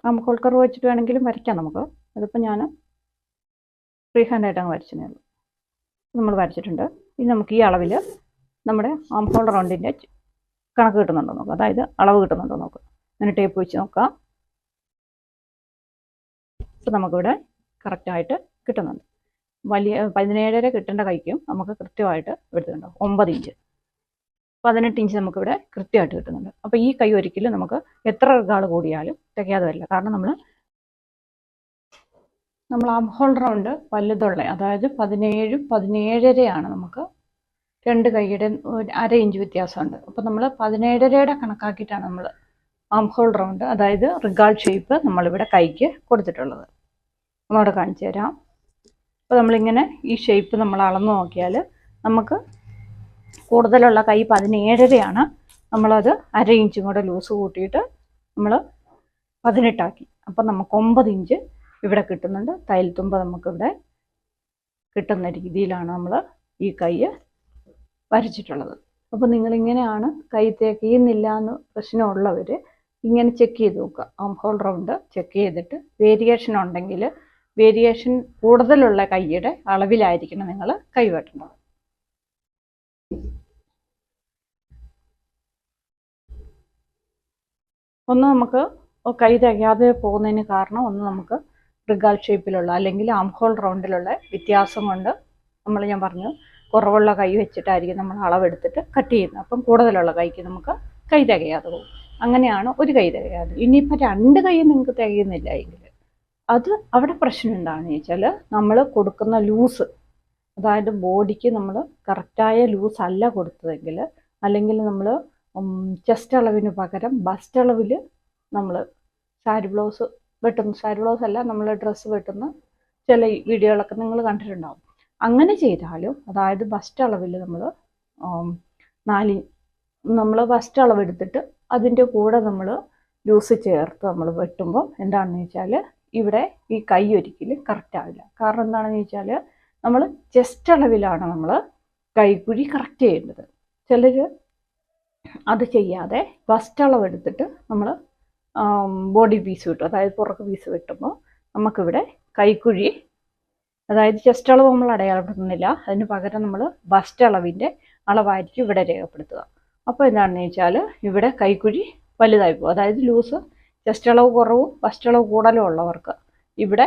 നമുക്ക് ഹോൾ കർവ് വെച്ചിട്ട് വേണമെങ്കിലും വരയ്ക്കാം നമുക്ക്. അതിപ്പോൾ ഞാൻ ഫ്രീ ഹാൻഡായിട്ട് അങ്ങ് വരച്ചതേ ഉള്ളൂ. നമ്മൾ വരച്ചിട്ടുണ്ട്. ഇനി നമുക്ക് ഈ അളവിൽ നമ്മുടെ ആം ഹോൾ റൗണ്ടിൻ്റെ കണക്ക് കിട്ടുന്നുണ്ടോ നോക്കുക, അതായത് അളവ് കിട്ടുന്നുണ്ടോ നോക്കുക. അങ്ങനെ ടേപ്പ് വെച്ച് നോക്കുക. അപ്പോൾ നമുക്കിവിടെ കറക്റ്റായിട്ട് കിട്ടുന്നുണ്ട്. വലിയ 17.5 കിട്ടേണ്ട കൈക്കും നമുക്ക് കൃത്യമായിട്ട് എടുത്തിട്ടുണ്ടോ 9 ഇഞ്ച്, 18 ഇഞ്ച് നമുക്കിവിടെ കൃത്യമായിട്ട് കിട്ടുന്നുണ്ട്. അപ്പോൾ ഈ കൈ ഒരിക്കലും നമുക്ക് എത്ര റിഗാൾ കൂടിയാലും തികയാതെ വരില്ല. കാരണം നമ്മൾ ആം ഹോൾ റൗണ്ട് വലുതുള്ള, അതായത് 17 17.5 നമുക്ക് 2 കൈയുടെ 1/2 ഇഞ്ച് വ്യത്യാസമുണ്ട്. അപ്പോൾ നമ്മൾ 17.5 കണക്കാക്കിയിട്ടാണ് നമ്മൾ ആം ഹോൾ റൗണ്ട്, അതായത് റിഗാൾ ഷേപ്പ് നമ്മളിവിടെ കൈക്ക് കൊടുത്തിട്ടുള്ളത്. ഒന്നുകൂടെ കാണിച്ചു തരാം. അപ്പോൾ നമ്മളിങ്ങനെ ഈ ഷേപ്പ് നമ്മൾ അളന്ന് നോക്കിയാൽ നമുക്ക് കൂടുതലുള്ള കൈ 17.5. നമ്മളത് 1/2 ഇഞ്ചും കൂടെ ലൂസ് കൂട്ടിയിട്ട് നമ്മൾ 18 അപ്പം നമുക്ക് 9 ഇഞ്ച് ഇവിടെ കിട്ടുന്നുണ്ട്. തയ്യൽ തുമ്പ് നമുക്കിവിടെ കിട്ടുന്ന രീതിയിലാണ് നമ്മൾ ഈ കൈ വരച്ചിട്ടുള്ളത്. അപ്പോൾ നിങ്ങളിങ്ങനെയാണ് കൈ തികയുന്നില്ല എന്ന് പ്രശ്നമുള്ളവർ ഇങ്ങനെ ചെക്ക് ചെയ്ത് നോക്കുക. ആം ഹോൾ റൗണ്ട് ചെക്ക് ചെയ്തിട്ട് വേരിയേഷൻ ഉണ്ടെങ്കിൽ വേരിയേഷൻ കൂടുതലുള്ള കൈയുടെ അളവിലായിരിക്കണം നിങ്ങൾ കൈ വെട്ടേണ്ടത്. ഒന്ന് നമുക്ക് കൈ തികയാതെ പോകുന്നതിന് കാരണം ഒന്ന് നമുക്ക് റിഗാൾ ഷേപ്പിലുള്ള അല്ലെങ്കിൽ ആം ഹോൾ റൗണ്ടിലുള്ള വ്യത്യാസം കൊണ്ട് ഞാൻ പറഞ്ഞു കുറവുള്ള കൈ വെച്ചിട്ടായിരിക്കും നമ്മൾ അളവെടുത്തിട്ട് കട്ട് ചെയ്യുന്നത്. അപ്പം കൂടുതലുള്ള കൈക്ക് നമുക്ക് കൈ തികയാതെ പോകും. അങ്ങനെയാണ് ഒരു കൈ തികയാതെ. ഇനിയിപ്പോൾ 2 കൈ നിങ്ങൾക്ക് തികയുന്നില്ല എങ്കിൽ അത് അവിടെ പ്രശ്നം എന്താണെന്ന് ചോദിച്ചാൽ നമ്മൾ കൊടുക്കുന്ന ലൂസ്, അതായത് ബോഡിക്ക് നമ്മൾ കറക്റ്റായ ലൂസ് അല്ല കൊടുത്തതെങ്കിൽ, അല്ലെങ്കിൽ നമ്മൾ ചെസ്റ്റ് അളവിന് പകരം ബസ്റ്റ് അളവിൽ നമ്മൾ സാരി ബ്ലൗസ് വെട്ടുന്ന, സാരി ബ്ലൗസ് അല്ല നമ്മൾ ഡ്രസ്സ് വെട്ടുന്ന ചില വീഡിയോകളൊക്കെ നിങ്ങൾ കണ്ടിട്ടുണ്ടാവും. അങ്ങനെ ചെയ്താലും, അതായത് ബസ്റ്റ് അളവിൽ നമ്മൾ ബസ്റ്റ് അളവ് എടുത്തിട്ട് അതിൻ്റെ കൂടെ നമ്മൾ ലൂസ് ചേർത്ത് നമ്മൾ വെട്ടുമ്പോൾ എന്താണെന്ന് വെച്ചാൽ ഇവിടെ ഈ കൈ ഒരിക്കലും കറക്റ്റ് ആവില്ല. കാരണം എന്താണെന്ന് വെച്ചാൽ നമ്മൾ ചെസ്റ്റ് അളവിലാണ് നമ്മൾ കൈക്കുഴി കറക്റ്റ് ചെയ്യേണ്ടത്. ചിലർ അത് ചെയ്യാതെ ബസ്റ്റ് അളവ് എടുത്തിട്ട് നമ്മൾ ബോഡി പീസ് വെട്ടും, അതായത് പുറക്ക് പീസ് വെട്ടുമ്പോൾ നമുക്കിവിടെ കൈക്കുഴി, അതായത് ചെസ്റ്റ് അളവ് നമ്മൾ അടയാളപ്പെടുത്തുന്നില്ല, അതിന് പകരം നമ്മൾ ബസ്റ്റ് അളവിൻ്റെ അളവായിരിക്കും ഇവിടെ രേഖപ്പെടുത്തുക. അപ്പോൾ എന്താണെന്ന് വെച്ചാൽ ഇവിടെ കൈക്കുഴി വലുതായി പോകും. അതായത് ലൂസ് ചെസ്റ്റ് അളവ് കുറവും ബസ്റ്റ് അളവ് കൂടുതലും ഉള്ളവർക്ക് ഇവിടെ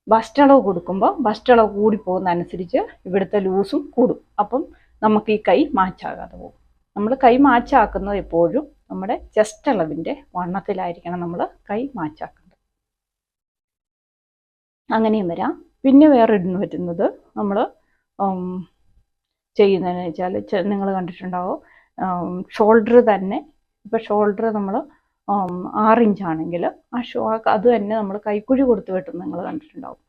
ബസ്റ്റ് അളവ് കൊടുക്കുമ്പോൾ ബസ്റ്റ് അളവ് കൂടിപ്പോകുന്നതനുസരിച്ച് ഇവിടുത്തെ ലൂസും കൂടും. അപ്പം നമുക്ക് ഈ കൈ മാച്ചാകാതെ പോകും. നമ്മൾ കൈ മാച്ചാക്കുന്നത് എപ്പോഴും നമ്മുടെ ചെസ്റ്റ് അളവിൻ്റെ വണ്ണത്തിലായിരിക്കണം നമ്മൾ കൈ മാച്ചാക്കുന്നത്. അങ്ങനെയും വരാം. പിന്നെ വേറെ ഇടുന്ന് പറ്റുന്നത് നമ്മൾ ചെയ്യുന്നതെന്ന് വെച്ചാൽ നിങ്ങൾ കണ്ടിട്ടുണ്ടാവും, ഷോൾഡർ തന്നെ, ഇപ്പോൾ ഷോൾഡർ നമ്മൾ 6 ഇഞ്ചാണെങ്കിൽ അത് തന്നെ നമ്മൾ കൈക്കുഴി കൊടുത്ത് വെട്ടും നിങ്ങൾ കണ്ടിട്ടുണ്ടാവും.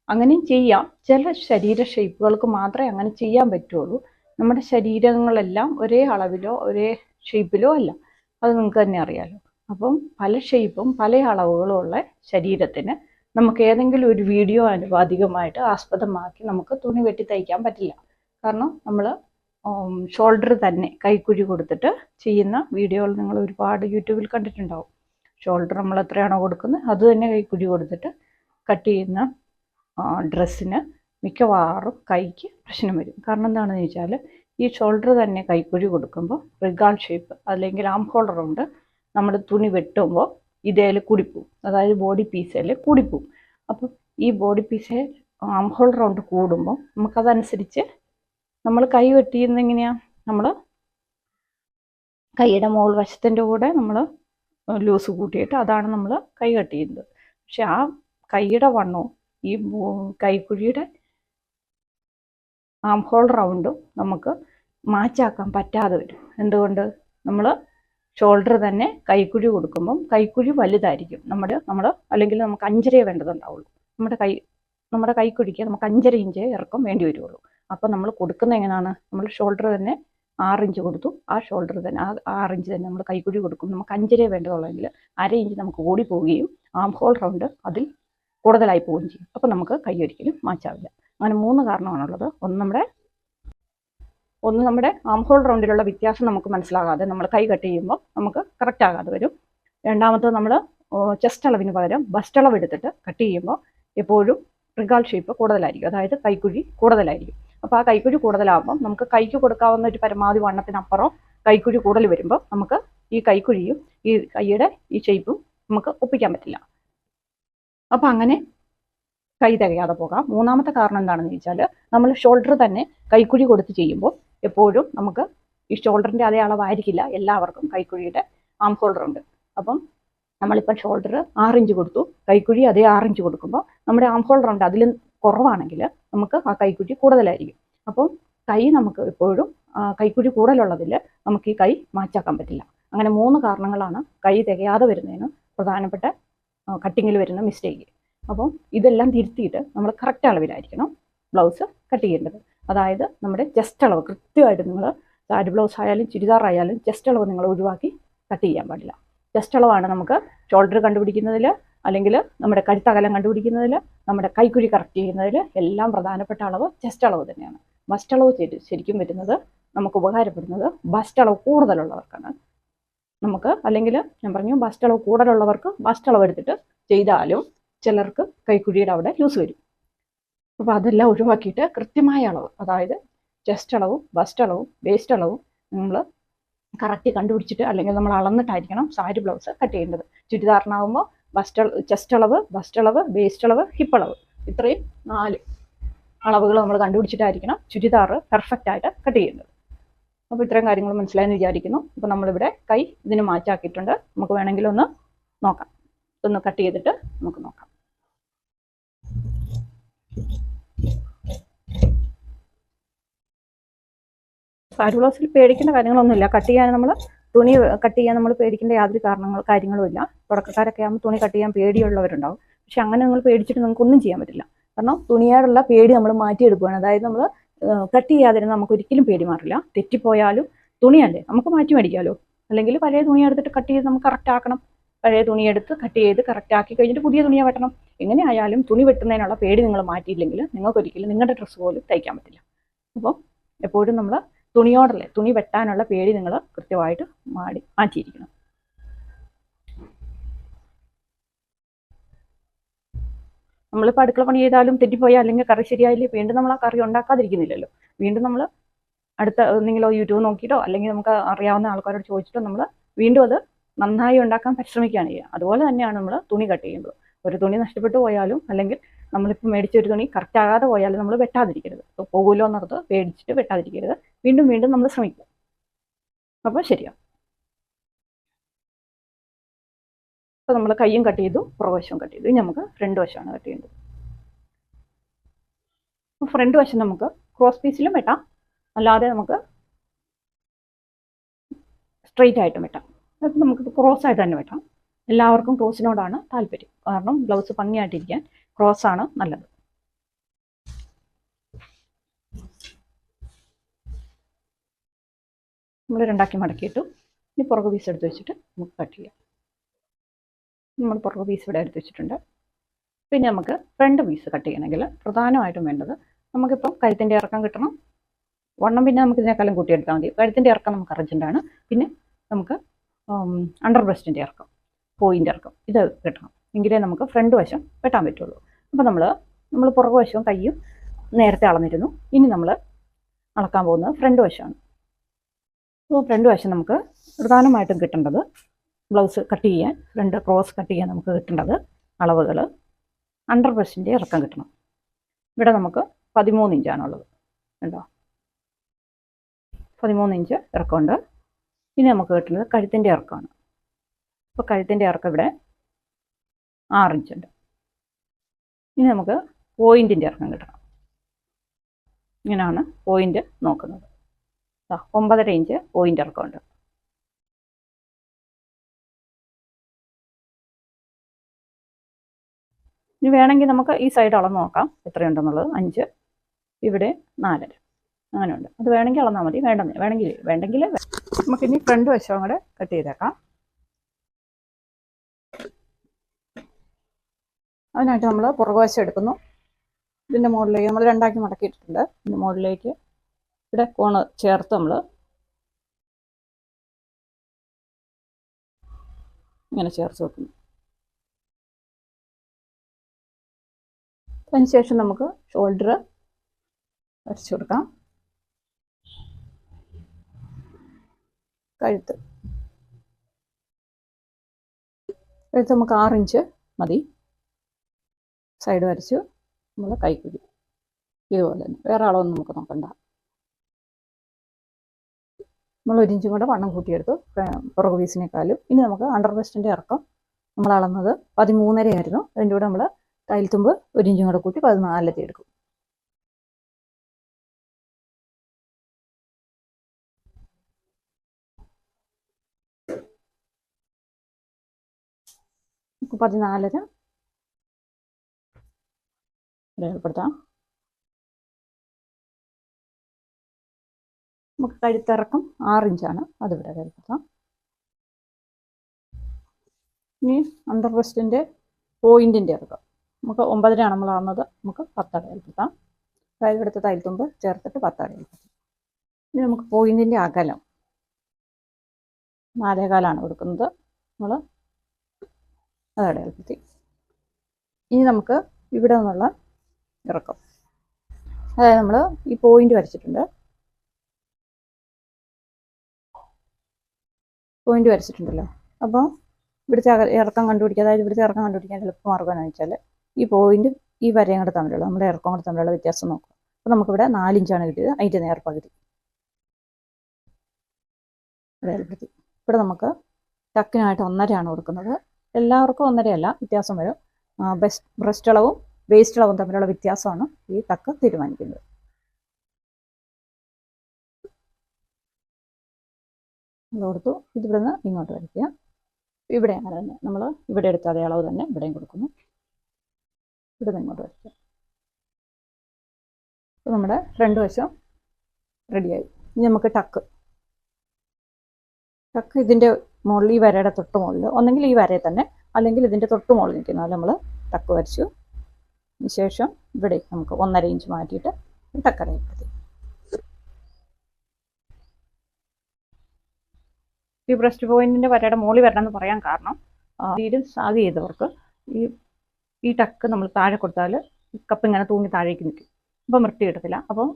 അങ്ങനെയും ചെയ്യാം. ചില ശരീര ഷേപ്പുകൾക്ക് മാത്രമേ അങ്ങനെ ചെയ്യാൻ പറ്റുള്ളൂ. നമ്മുടെ ശരീരങ്ങളെല്ലാം ഒരേ അളവിലോ ഒരേ ഷേപ്പിലോ അല്ല, അത് നിങ്ങൾക്ക് തന്നെ അറിയാമല്ലോ. അപ്പം പല ഷേപ്പും പല അളവുകളും ഉള്ള ശരീരത്തിന് നമുക്ക് ഏതെങ്കിലും ഒരു വീഡിയോ ആനുപാതികമായിട്ട് ആസ്പദമാക്കി നമുക്ക് തുണി വെട്ടി തയ്ക്കാൻ പറ്റില്ല. കാരണം നമ്മൾ ഷോൾഡർ തന്നെ കൈക്കുഴി കൊടുത്തിട്ട് ചെയ്യുന്ന വീഡിയോകൾ നിങ്ങൾ ഒരുപാട് യൂട്യൂബിൽ കണ്ടിട്ടുണ്ടാവും. ഷോൾഡർ നമ്മൾ എത്രയാണോ കൊടുക്കുന്നത് അത് തന്നെ കൈക്കുഴി കൊടുത്തിട്ട് കട്ട് ചെയ്യുന്ന ഡ്രസ്സിന് മിക്കവാറും കൈക്ക് പ്രശ്നം വരും. കാരണം എന്താണെന്ന് ചോദിച്ചാൽ ഈ ഷോൾഡർ തന്നെ കൈക്കുഴി കൊടുക്കുമ്പോൾ റിഗാൾ ഷേപ്പ് അല്ലെങ്കിൽ ആം ഹോൾ റൗണ്ട് നമ്മൾ തുണി വെട്ടുമ്പോൾ ഇതേൽ കൂടിപ്പോവും, അതായത് ബോഡി പീസിൽ കൂടിപ്പോവും. അപ്പം ഈ ബോഡി പീസിൽ ആം ഹോൾ റൗണ്ട് കൂടുമ്പോൾ നമുക്കതനുസരിച്ച് നമ്മൾ കൈ വെട്ടിയിരുന്ന എങ്ങനെയാണ്, നമ്മൾ കൈയുടെ മോൾ വശത്തിൻ്റെ കൂടെ നമ്മൾ ലൂസ് കൂട്ടിയിട്ട് അതാണ് നമ്മൾ കൈ കട്ട് ചെയ്യുന്നത്. പക്ഷെ ആ കൈയുടെ വണ്ണവും ഈ കൈക്കുഴിയുടെ ആം ഹോൾ റൗണ്ടും നമുക്ക് മാച്ചാക്കാൻ പറ്റാതെ വരും. എന്തുകൊണ്ട്? നമ്മൾ ഷോൾഡർ തന്നെ കൈക്കുഴി കൊടുക്കുമ്പം കൈക്കുഴി വലുതായിരിക്കും. നമ്മൾ അല്ലെങ്കിൽ നമുക്ക് 5.5 വേണ്ടതുണ്ടാവുള്ളൂ. നമ്മുടെ കൈക്കുഴിക്ക് നമുക്ക് 5.5 ഇഞ്ച് ഇറക്കം വേണ്ടി വരുള്ളൂ. അപ്പം നമ്മൾ കൊടുക്കുന്നത് എങ്ങനെയാണ്? നമ്മൾ ഷോൾഡർ തന്നെ 6 ഇഞ്ച് കൊടുത്തു, ആ ഷോൾഡർ തന്നെ ആ 6 ഇഞ്ച് തന്നെ നമ്മൾ കൈക്കുഴി കൊടുക്കും. നമുക്ക് 5.5 വേണ്ടതുള്ളെങ്കിൽ 1/2 ഇഞ്ച് നമുക്ക് കൂടി പോവുകയും ആം ഹോൾ റൗണ്ട് അതിൽ കൂടുതലായി പോവുകയും ചെയ്യും. അപ്പം നമുക്ക് കൈ ഒരിക്കലും മാച്ചാവില്ല. അങ്ങനെ 3 കാരണമാണുള്ളത്. ഒന്ന് നമ്മുടെ ആം ഹോൾ റൗണ്ടിലുള്ള വ്യത്യാസം നമുക്ക് മനസ്സിലാകാതെ നമ്മൾ കൈ കട്ട് ചെയ്യുമ്പോൾ നമുക്ക് കറക്റ്റ് ആകാതെ വരും. രണ്ടാമത്തത് നമ്മൾ ചെസ്റ്റ് അളവിന് പകരം ബസ്റ്റ് അളവ് എടുത്തിട്ട് കട്ട് ചെയ്യുമ്പോൾ എപ്പോഴും റിഗാൾ ഷേപ്പ് കൂടുതലായിരിക്കും, അതായത് കൈക്കുഴി കൂടുതലായിരിക്കും. അപ്പോൾ ആ കൈക്കുഴി കൂടുതലാകുമ്പം നമുക്ക് കൈക്ക് കൊടുക്കാവുന്ന ഒരു പരമാവധി വണ്ണത്തിനപ്പുറം കൈക്കുഴി കൂടുതൽ വരുമ്പോൾ നമുക്ക് ഈ കൈക്കുഴിയും ഈ കൈയുടെ ഈ ഷേപ്പും നമുക്ക് ഒപ്പിക്കാൻ പറ്റില്ല. അപ്പോൾ അങ്ങനെ കൈ തികയാതെ പോകാം. മൂന്നാമത്തെ കാരണം എന്താണെന്ന് ചോദിച്ചാൽ നമ്മൾ ഷോൾഡർ തന്നെ കൈക്കുഴി കൊടുത്ത് ചെയ്യുമ്പോൾ എപ്പോഴും നമുക്ക് ഈ ഷോൾഡറിൻ്റെ അതേ അളവായിരിക്കില്ല എല്ലാവർക്കും കൈക്കുഴിയുടെ ആം ഹോൾഡർ ഉണ്ട്. അപ്പം നമ്മളിപ്പം ഷോൾഡർ 6 ഇഞ്ച് കൊടുത്തു, കൈക്കുഴി അതേ 6 ഇഞ്ച് കൊടുക്കുമ്പോൾ നമ്മുടെ ആം ഹോൾഡർ ഉണ്ട് അതിൽ കുറവാണെങ്കിൽ നമുക്ക് ആ കൈക്കുഴി കൂടുതലായിരിക്കും. അപ്പം കൈ നമുക്ക് എപ്പോഴും കൈക്കുഴി കൂടുതലുള്ളതിൽ നമുക്ക് ഈ കൈ മാച്ചാക്കാൻ പറ്റില്ല. അങ്ങനെ 3 കാരണങ്ങളാണ് കൈ തികയാതെ വരുന്നതിന് പ്രധാനപ്പെട്ട കട്ടിങ്ങിൽ വരുന്ന മിസ്റ്റേക്ക്. അപ്പം ഇതെല്ലാം തിരുത്തിയിട്ട് നമ്മൾ കറക്റ്റ് അളവിലായിരിക്കണം ബ്ലൗസ് കട്ട് ചെയ്യേണ്ടത്. അതായത് നമ്മുടെ ചെസ്റ്റ് അളവ് കൃത്യമായിട്ട് നിങ്ങൾ സാരി ബ്ലൗസ് ആയാലും ചുരിദാർ ആയാലും ചെസ്റ്റ് അളവ് നിങ്ങൾ ഒഴിവാക്കി കട്ട് ചെയ്യാൻ പാടില്ല. ചെസ്റ്റ് അളവാണ് നമുക്ക് ഷോൾഡർ കണ്ടുപിടിക്കുന്നതിൽ, അല്ലെങ്കിൽ നമ്മുടെ കഴുത്തകലം കണ്ടുപിടിക്കുന്നതിൽ, നമ്മുടെ കൈക്കുഴി കറക്റ്റ് ചെയ്യുന്നതിൽ എല്ലാം പ്രധാനപ്പെട്ട അളവ് ചെസ്റ്റ് അളവ് തന്നെയാണ്. ബസ്റ്റ് അളവ് ശരിക്കും വരുന്നത് നമുക്ക് ഉപകാരപ്പെടുന്നത് ബസ്റ്റ് അളവ് കൂടുതലുള്ളവർക്കാണ്. നമുക്ക് അല്ലെങ്കിൽ ഞാൻ പറഞ്ഞു ബസ്റ്റ് അളവ് കൂടുതലുള്ളവർക്ക് ബസ്റ്റ് അളവ് എടുത്തിട്ട് ചെയ്താലും ചിലർക്ക് കൈക്കുഴിയുടെ അവിടെ ലൂസ് വരും. അപ്പോൾ അതെല്ലാം ഒഴിവാക്കിയിട്ട് കൃത്യമായ അളവ്, അതായത് ചെസ്റ്റ് അളവും ബസ്റ്റ് അളവും വേസ്റ്റ് അളവും നമ്മൾ കറക്റ്റ് കണ്ടുപിടിച്ചിട്ട് അല്ലെങ്കിൽ നമ്മൾ അളന്നിട്ടായിരിക്കണം സാരി ബ്ലൗസ് കട്ട് ചെയ്യേണ്ടത്. ചുരിദാറിനാകുമ്പോൾ ചെസ്റ്റ് അളവ്, ബസ്റ്റ് അളവ്, വേസ്റ്റ് അളവ്, ഹിപ്പ് അളവ്, ഇത്രയും 4 അളവുകൾ നമ്മൾ കണ്ടുപിടിച്ചിട്ടായിരിക്കണം ചുരിദാർ പെർഫെക്റ്റ് ആയിട്ട് കട്ട് ചെയ്യേണ്ടത്. അപ്പോൾ ഇത്രയും കാര്യങ്ങൾ മനസ്സിലായെന്ന് വിചാരിക്കുന്നു. ഇപ്പോൾ നമ്മളിവിടെ കൈ ഇതിന് മാറ്റാക്കിയിട്ടുണ്ട്. നമുക്ക് വേണമെങ്കിൽ ഒന്ന് നോക്കാം. ഒന്ന് കട്ട് ചെയ്തിട്ട് നമുക്ക് നോക്കാം. സാരി ബ്ലൗസിൽ പേടിക്കേണ്ട കാര്യങ്ങളൊന്നുമില്ല. കട്ട് ചെയ്യാൻ നമ്മൾ തുണി കട്ട് ചെയ്യാൻ നമ്മൾ പേടിക്കേണ്ട യാതൊരു കാര്യങ്ങളും ഇല്ല. തുടക്കക്കാരൊക്കെ ആകുമ്പോൾ തുണി കട്ട് ചെയ്യാൻ പേടിയുള്ളവരുണ്ടാവും. പക്ഷെ അങ്ങനെ നിങ്ങൾ പേടിച്ചിട്ട് നിങ്ങൾക്കൊന്നും ചെയ്യാൻ പറ്റില്ല. കാരണം തുണിയോടുള്ള പേടി നമ്മൾ മാറ്റിയെടുക്കുകയാണ്. അതായത് നമ്മൾ കട്ട് ചെയ്യാതിരുന്ന് നമുക്ക് ഒരിക്കലും പേടി മാറില്ല. തെറ്റിപ്പോയാലും തുണിയല്ലേ, നമുക്ക് മാറ്റി മേടിക്കാമല്ലോ. അല്ലെങ്കിൽ പഴയ തുണി എടുത്തിട്ട് കട്ട് ചെയ്ത് നമുക്ക് കറക്റ്റ് ആക്കണം. പഴയ തുണിയെടുത്ത് കട്ട് ചെയ്ത് കറക്റ്റ് ആക്കി കഴിഞ്ഞിട്ട് പുതിയ തുണിയെ വെട്ടണം. എങ്ങനെ ആയാലും തുണി വെട്ടുന്നതിനുള്ള പേടി നിങ്ങൾ മാറ്റിയില്ലെങ്കിൽ നിങ്ങൾക്കൊരിക്കലും നിങ്ങളുടെ ഡ്രസ്സ് പോലും തയ്ക്കാൻ പറ്റില്ല. അപ്പോൾ എപ്പോഴും നമ്മൾ തുണിയോടല്ലേ, തുണി വെട്ടാനുള്ള പേടി നിങ്ങൾ കൃത്യമായിട്ട് മാറ്റിയിരിക്കണം. നമ്മളിപ്പോൾ അടുക്കള പണി ചെയ്താലും തെറ്റിപ്പോയാൽ അല്ലെങ്കിൽ കറി ശരിയായില്ലേ വീണ്ടും നമ്മൾ ആ കറി ഉണ്ടാക്കാതിരിക്കുന്നില്ലല്ലോ. വീണ്ടും നമ്മൾ അടുത്ത എന്തെങ്കിലും യൂട്യൂബ് നോക്കിയിട്ടോ അല്ലെങ്കിൽ നമുക്ക് അറിയാവുന്ന ആൾക്കാരോട് ചോദിച്ചിട്ടോ നമ്മൾ വീണ്ടും അത് നന്നായി ഉണ്ടാക്കാൻ പരിശ്രമിക്കുകയാണ് ചെയ്യുക. അതുപോലെ തന്നെയാണ് നമ്മൾ തുണി കട്ട് ചെയ്യുമ്പോൾ. ഒരു തുണി നഷ്ടപ്പെട്ടു പോയാലും അല്ലെങ്കിൽ നമ്മളിപ്പോൾ മേടിച്ച ഒരു തുണി കറക്റ്റ് ആകാതെ പോയാലും നമ്മൾ വെട്ടാതിരിക്കരുത്. ഇപ്പോൾ പോകുമല്ലോ എന്നോർത്ത് പേടിച്ചിട്ട് വെട്ടാതിരിക്കരുത്. വീണ്ടും വീണ്ടും നമ്മൾ ശ്രമിക്കുക. അപ്പോൾ ശരിയാവും. അപ്പോൾ നമ്മൾ കയ്യും കട്ട് ചെയ്തു, പുറകുവശവും കട്ട് ചെയ്തു. ഇനി നമുക്ക് ഫ്രണ്ട് വശമാണ് കട്ട് ചെയ്യേണ്ടത്. ഫ്രണ്ട് വശം നമുക്ക് ക്രോസ് പീസിലും വെട്ടാം, അല്ലാതെ നമുക്ക് സ്ട്രെയിറ്റ് ആയിട്ടും വെട്ടാം. അപ്പം നമുക്ക് ക്രോസ് ആയിട്ട് തന്നെ വെട്ടാം. എല്ലാവർക്കും ക്രോസിനോടാണ് താല്പര്യം. കാരണം ബ്ലൗസ് ഭംഗിയായിട്ടിരിക്കാൻ ക്രോസാണ് നല്ലത്. നമ്മൾ രണ്ടാക്കി മടക്കിയിട്ടു. ഇനി പുറകു പീസ് എടുത്ത് വെച്ചിട്ട് നമുക്ക് കട്ട് ചെയ്യാം. നമ്മൾ പുറകു പീസ് ഇവിടെ എടുത്ത് വെച്ചിട്ടുണ്ട്. പിന്നെ നമുക്ക് ഫ്രണ്ട് പീസ് കട്ട് ചെയ്യണമെങ്കിൽ പ്രധാനമായിട്ടും വേണ്ടത് നമുക്കിപ്പം കഴുത്തിൻ്റെ ഇറക്കം കിട്ടണം. വണ്ണം പിന്നെ നമുക്ക് ഇതിനേക്കാളും കൂട്ടിയെടുത്താൽ മതി. കഴുത്തിൻ്റെ ഇറക്കം നമുക്ക് അർജൻറ്റാണ്. പിന്നെ നമുക്ക് അണ്ടർ ബ്രസ്റ്റിൻ്റെ ഇറക്കം, പോയിൻ്റ് ഇറക്കം ഇത് കിട്ടണം. എങ്കിലേ നമുക്ക് ഫ്രണ്ട് വശം വെട്ടാൻ പറ്റുള്ളൂ. അപ്പോൾ നമ്മൾ പുറകു വശവും കയ്യും നേരത്തെ അളന്നിരുന്നു. ഇനി നമ്മൾ അളക്കാൻ പോകുന്നത് ഫ്രണ്ട് വശമാണ്. അപ്പോൾ ഫ്രണ്ട് വശം നമുക്ക് പ്രധാനമായിട്ടും കിട്ടേണ്ടത് ബ്ലൗസ് കട്ട് ചെയ്യാൻ, ഫ്രണ്ട് ക്രോസ് കട്ട് ചെയ്യാൻ നമുക്ക് കിട്ടേണ്ടത് അളവുകൾ അണ്ടർ ബ്രസ്റ്റിൻ്റെ ഇറക്കം കിട്ടണം. ഇവിടെ നമുക്ക് 13 ഇഞ്ചാണുള്ളത്. കണ്ടോ, 13 ഇഞ്ച് ഇറക്കമുണ്ട്. ഇനി നമുക്ക് കിട്ടുന്നത് കഴുത്തിൻ്റെ ഇറക്കമാണ്. അപ്പോൾ കഴുത്തിൻ്റെ ഇറക്കം ഇവിടെ 6 ഇഞ്ചുണ്ട്. ഇനി നമുക്ക് പോയിൻറ്റിൻ്റെ ഇറക്കം കിട്ടണം. ഇങ്ങനെയാണ് പോയിൻ്റ് നോക്കുന്നത്. 9.5 ഇഞ്ച് പോയിൻ്റ് ഇറക്കമുണ്ട്. ഇനി വേണമെങ്കിൽ നമുക്ക് ഈ സൈഡ് അളന്ന് നോക്കാം എത്രയുണ്ടെന്നുള്ളത്. 5, ഇവിടെ 4.5 അങ്ങനെയുണ്ട്. അത് വേണമെങ്കിൽ അളന്നാൽ മതി. വേണ്ടെങ്കിൽ നമുക്കിനി ഫ്രണ്ട് വശവും കൂടെ കട്ട് ചെയ്തേക്കാം. അതിനായിട്ട് നമ്മൾ പുറകുവശം എടുക്കുന്നു. ഇതിൻ്റെ മുകളിലേക്ക് നമ്മൾ രണ്ടാക്കി മടക്കിയിട്ടുണ്ട്. ഇതിൻ്റെ മുകളിലേക്ക് ഇവിടെ കോണ് ചേർത്ത് നമ്മൾ ഇങ്ങനെ ചേർത്ത് വെക്കുന്നു. അതിനുശേഷം നമുക്ക് ഷോൾഡർ വരച്ചു കൊടുക്കാം. കഴുത്ത് നമുക്ക് 6 ഇഞ്ച് മതി. സൈഡ് വരച്ചു നമ്മൾ കൈക്കുഴി ഇതുപോലെ തന്നെ. വേറെ അളവൊന്നും നമുക്ക് നോക്കണ്ട. നമ്മൾ 1 ഇഞ്ചും കൂടെ വണ്ണം കൂട്ടിയെടുത്തു പുറകു പീസിനേക്കാളും. ഇനി നമുക്ക് അണ്ടർ ബ്രസ്റ്റിൻ്റെ ഇറക്കം നമ്മൾ അളന്നത് 13.5 ആയിരുന്നു. അതിൻ്റെ കൂടെ നമ്മൾ കയ്യിൽത്തുമ്പ് 1 ഇഞ്ചും കൂടെ കൂട്ടി 14 എടുക്കും. നമുക്ക് 14 രേഖപ്പെടുത്താം. നമുക്ക് കഴുത്തിറക്കം 6 ഇഞ്ചാണ്, അതിവിടെ രേഖപ്പെടുത്താം. ഇനി അണ്ടർ ബ്രസ്റ്റിൻ്റെ പോയിൻറ്റിൻ്റെ ഇറക്കം നമുക്ക് 9.5 നമ്മൾ ആവുന്നത്. നമുക്ക് 10 രേഖപ്പെടുത്താം. അതായത് ഇവിടുത്തെ തയ്യൽത്തുമ്പ് ചേർത്തിട്ട് 10 രേഖപ്പെടുത്താം. ഇനി നമുക്ക് പോയിൻറ്റിൻ്റെ അകലം 4.25 കൊടുക്കുന്നത്. നമ്മൾ അത് അടയാളപ്പെടുത്തി. ഇനി നമുക്ക് ഇവിടെ നിന്നുള്ള ഇറക്കം, അതായത് നമ്മൾ ഈ പോയിന്റ് വരച്ചിട്ടുണ്ട്. പോയിന്റ് വരച്ചിട്ടുണ്ടല്ലോ. അപ്പോൾ ഇവിടുത്തെ ഇറക്കം കണ്ടുപിടിക്കുക, അതായത് ഇവിടുത്തെ ഇറക്കം കണ്ടുപിടിക്കാൻ എളുപ്പമാർഗ്ഗം എന്ന് വെച്ചാൽ ഈ പോയിന്റും ഈ വരയും കൂടെ തമ്മിലുള്ള നമ്മുടെ ഇറക്കം കൂടെ തമ്മിലുള്ള വ്യത്യാസം നോക്കുക. അപ്പോൾ നമുക്കിവിടെ 4 ഇഞ്ചാണ് കിട്ടിയത്. അതിൻ്റെ നേർപകുതി അടയാളപ്പെടുത്തി. ഇവിടെ നമുക്ക് ടക്കിനായിട്ട് 1.5 കൊടുക്കുന്നത്. എല്ലാവർക്കും 1.5 വ്യത്യാസം വരും. ബ്രസ്റ്റ് അളവും വേസ്റ്റ് അളവും തമ്മിലുള്ള വ്യത്യാസമാണ് ഈ ടക്ക് തീരുമാനിക്കുന്നത്. കൊടുത്തു. ഇതിവിടുന്ന് ഇങ്ങോട്ട് വരയ്ക്കുക. ഇവിടെ അങ്ങനെ തന്നെ നമ്മൾ ഇവിടെ എടുത്ത അതേ അളവ് തന്നെ ഇവിടെയും കൊടുക്കുന്നു. ഇവിടെ നിന്ന് ഇങ്ങോട്ട് വരയ്ക്കുക. അപ്പോൾ നമ്മുടെ ഫ്രണ്ട് വശം റെഡിയായി. ഇനി നമുക്ക് ടക്ക് ഇതിൻ്റെ മുകളിൽ, ഈ വരയുടെ തൊട്ട് മുകളിൽ, ഒന്നെങ്കിൽ ഈ വരയിൽ തന്നെ അല്ലെങ്കിൽ ഇതിൻ്റെ തൊട്ട് മുകളിൽ നിൽക്കുന്ന നമ്മൾ ടക്ക് വരച്ചു. ശേഷം ഇവിടെ നമുക്ക് 1.5 ഇഞ്ച് മാറ്റിയിട്ട് ടക്കടയപ്പെടുത്തി. ഈ ബ്രസ്റ്റ് പോയിന്റിൻ്റെ വരയുടെ മുകളിൽ വരണമെന്ന് പറയാൻ കാരണം തീരെ സാഗ് ചെയ്തവർക്ക് ഈ ടക്ക് നമ്മൾ താഴെ കൊടുത്താൽ കപ്പ് ഇങ്ങനെ തൂങ്ങി താഴേക്ക് നിൽക്കും. അപ്പം വൃത്തി കിട്ടത്തില്ല. അപ്പം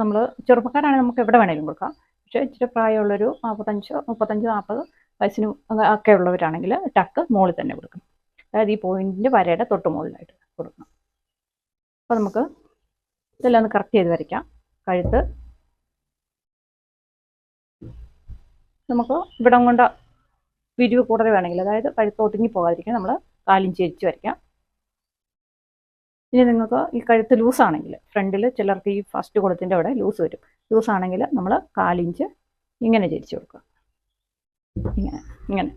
നമ്മൾ ചെറുപ്പക്കാരാണെങ്കിൽ നമുക്ക് എവിടെ വേണമെങ്കിലും കൊടുക്കാം. പക്ഷേ ഇച്ചിരി പ്രായമുള്ളൊരു 45, 40 വയസ്സിന് ഒക്കെ ഉള്ളവരാണെങ്കിൽ ടക്ക് മുകളിൽ തന്നെ കൊടുക്കണം. അതായത് ഈ പോയിന്റിൻ്റെ വരയുടെ തൊട്ട് മുകളിലായിട്ട് കൊടുക്കണം. അപ്പോൾ നമുക്ക് ഇതെല്ലാം ഒന്ന് കറക്റ്റ് ചെയ്ത് വരയ്ക്കാം. കഴുത്ത് നമുക്ക് ഇവിടം കൊണ്ട് വിരിവ് കൂടുതൽ വേണമെങ്കിൽ, അതായത് കഴുത്ത് ഒതുങ്ങി പോകാതിരിക്കാൻ നമ്മൾ 4 ഇഞ്ച് ചെരിച്ച് വരയ്ക്കാം. ഇനി നിങ്ങൾക്ക് ഈ കഴുത്ത് ലൂസാണെങ്കിൽ, ഫ്രണ്ടിൽ ചിലർക്ക് ഈ ഫസ്റ്റ് കൊളുത്തിൻ്റെ അവിടെ ലൂസ് വരും. ലൂസാണെങ്കിൽ നമ്മൾ 4 ഇഞ്ച് ഇങ്ങനെ ചെരിച്ച് കൊടുക്കുക. ഇങ്ങനെ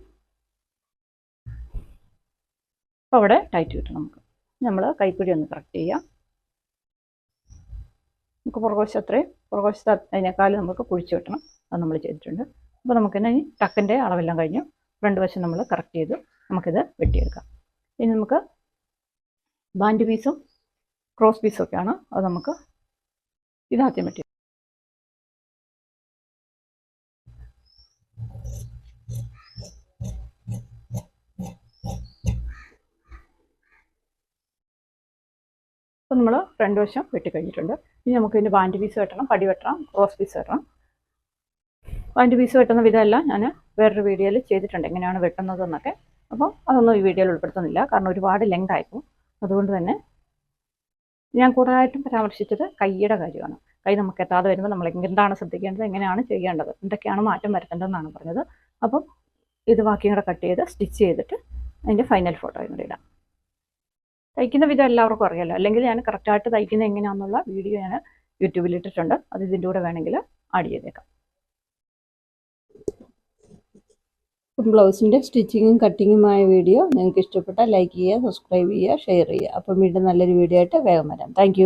അപ്പോൾ അവിടെ ടൈറ്റ് കിട്ടും. നമുക്ക് നമ്മൾ കൈപ്പിടി ഒന്ന് കറക്റ്റ് ചെയ്യാം. നമുക്ക് പുറകുവശത്ത് അതിനേക്കാളും നമുക്ക് കുഴിച്ച് വെട്ടണം. അത് നമ്മൾ ചെയ്തിട്ടുണ്ട്. അപ്പോൾ നമുക്കിന്ന് ഈ ടക്കിൻ്റെ അളവെല്ലാം കഴിഞ്ഞു. ഫ്രണ്ട് വശം നമ്മൾ കറക്റ്റ് ചെയ്തു. നമുക്കിത് വെട്ടിയെടുക്കാം. ഇനി നമുക്ക് ബാൻഡ് പീസും ക്രോസ് പീസും ഒക്കെയാണ്. അത് നമുക്ക് ഇതാദ്യം വെട്ടി. അപ്പോൾ നമ്മൾ ഫ്രണ്ട് വശം വെട്ടിക്കഴിഞ്ഞിട്ടുണ്ട്. ഇനി നമുക്ക് ഇതിൻ്റെ ബാൻഡ് പീസ് വെട്ടണം, പടി വെട്ടണം, ക്രോസ് പീസ് വെട്ടണം. ബാൻഡ് പീസ് വെട്ടുന്ന വിധമെല്ലാം ഞാൻ വേറൊരു വീഡിയോയിൽ ചെയ്തിട്ടുണ്ട്, എങ്ങനെയാണ് വെട്ടുന്നതെന്നൊക്കെ. അപ്പോൾ അതൊന്നും ഈ വീഡിയോയിൽ ഉൾപ്പെടുത്തുന്നില്ല, കാരണം ഒരുപാട് ലെങ്ത് ആയിപ്പോൾ. അതുകൊണ്ട് തന്നെ ഞാൻ കൂടുതലായിട്ടും പരാമർശിച്ചത് കൈയുടെ കാര്യമാണ്. കൈ നമുക്ക് എത്താതെ വരുമ്പോൾ നമ്മൾ എന്താണ് ശ്രദ്ധിക്കേണ്ടത്, എങ്ങനെയാണ് ചെയ്യേണ്ടത്, എന്തൊക്കെയാണ് മാറ്റം വരുത്തേണ്ടതെന്നാണ് പറഞ്ഞത്. അപ്പം ഇത് ബാക്കിയും കൂടെ കട്ട് ചെയ്ത് സ്റ്റിച്ച് ചെയ്തിട്ട് അതിൻ്റെ ഫൈനൽ ഫോട്ടോ ഇങ്ങോട്ട് ഇടാം. തയ്ക്കുന്ന വിധം എല്ലാവർക്കും അറിയാമല്ലോ. അല്ലെങ്കിൽ ഞാൻ കറക്റ്റായിട്ട് തയ്ക്കുന്നത് എങ്ങനെയാണെന്നുള്ള വീഡിയോ ഞാൻ യൂട്യൂബിൽ ഇട്ടിട്ടുണ്ട്. അത് ഇതിൻ്റെ കൂടെ വേണമെങ്കിൽ ആഡ് ചെയ്തേക്കാം. ബ്ലൗസിൻ്റെ സ്റ്റിച്ചിങ്ങും കട്ടിങ്ങുമായ വീഡിയോ നിങ്ങൾക്ക് ഇഷ്ടപ്പെട്ടാൽ ലൈക്ക് ചെയ്യുക, സബ്സ്ക്രൈബ് ചെയ്യുക, ഷെയർ ചെയ്യുക. അപ്പം വീണ്ടും നല്ലൊരു വീഡിയോ ആയിട്ട് വേഗം വരാം. താങ്ക്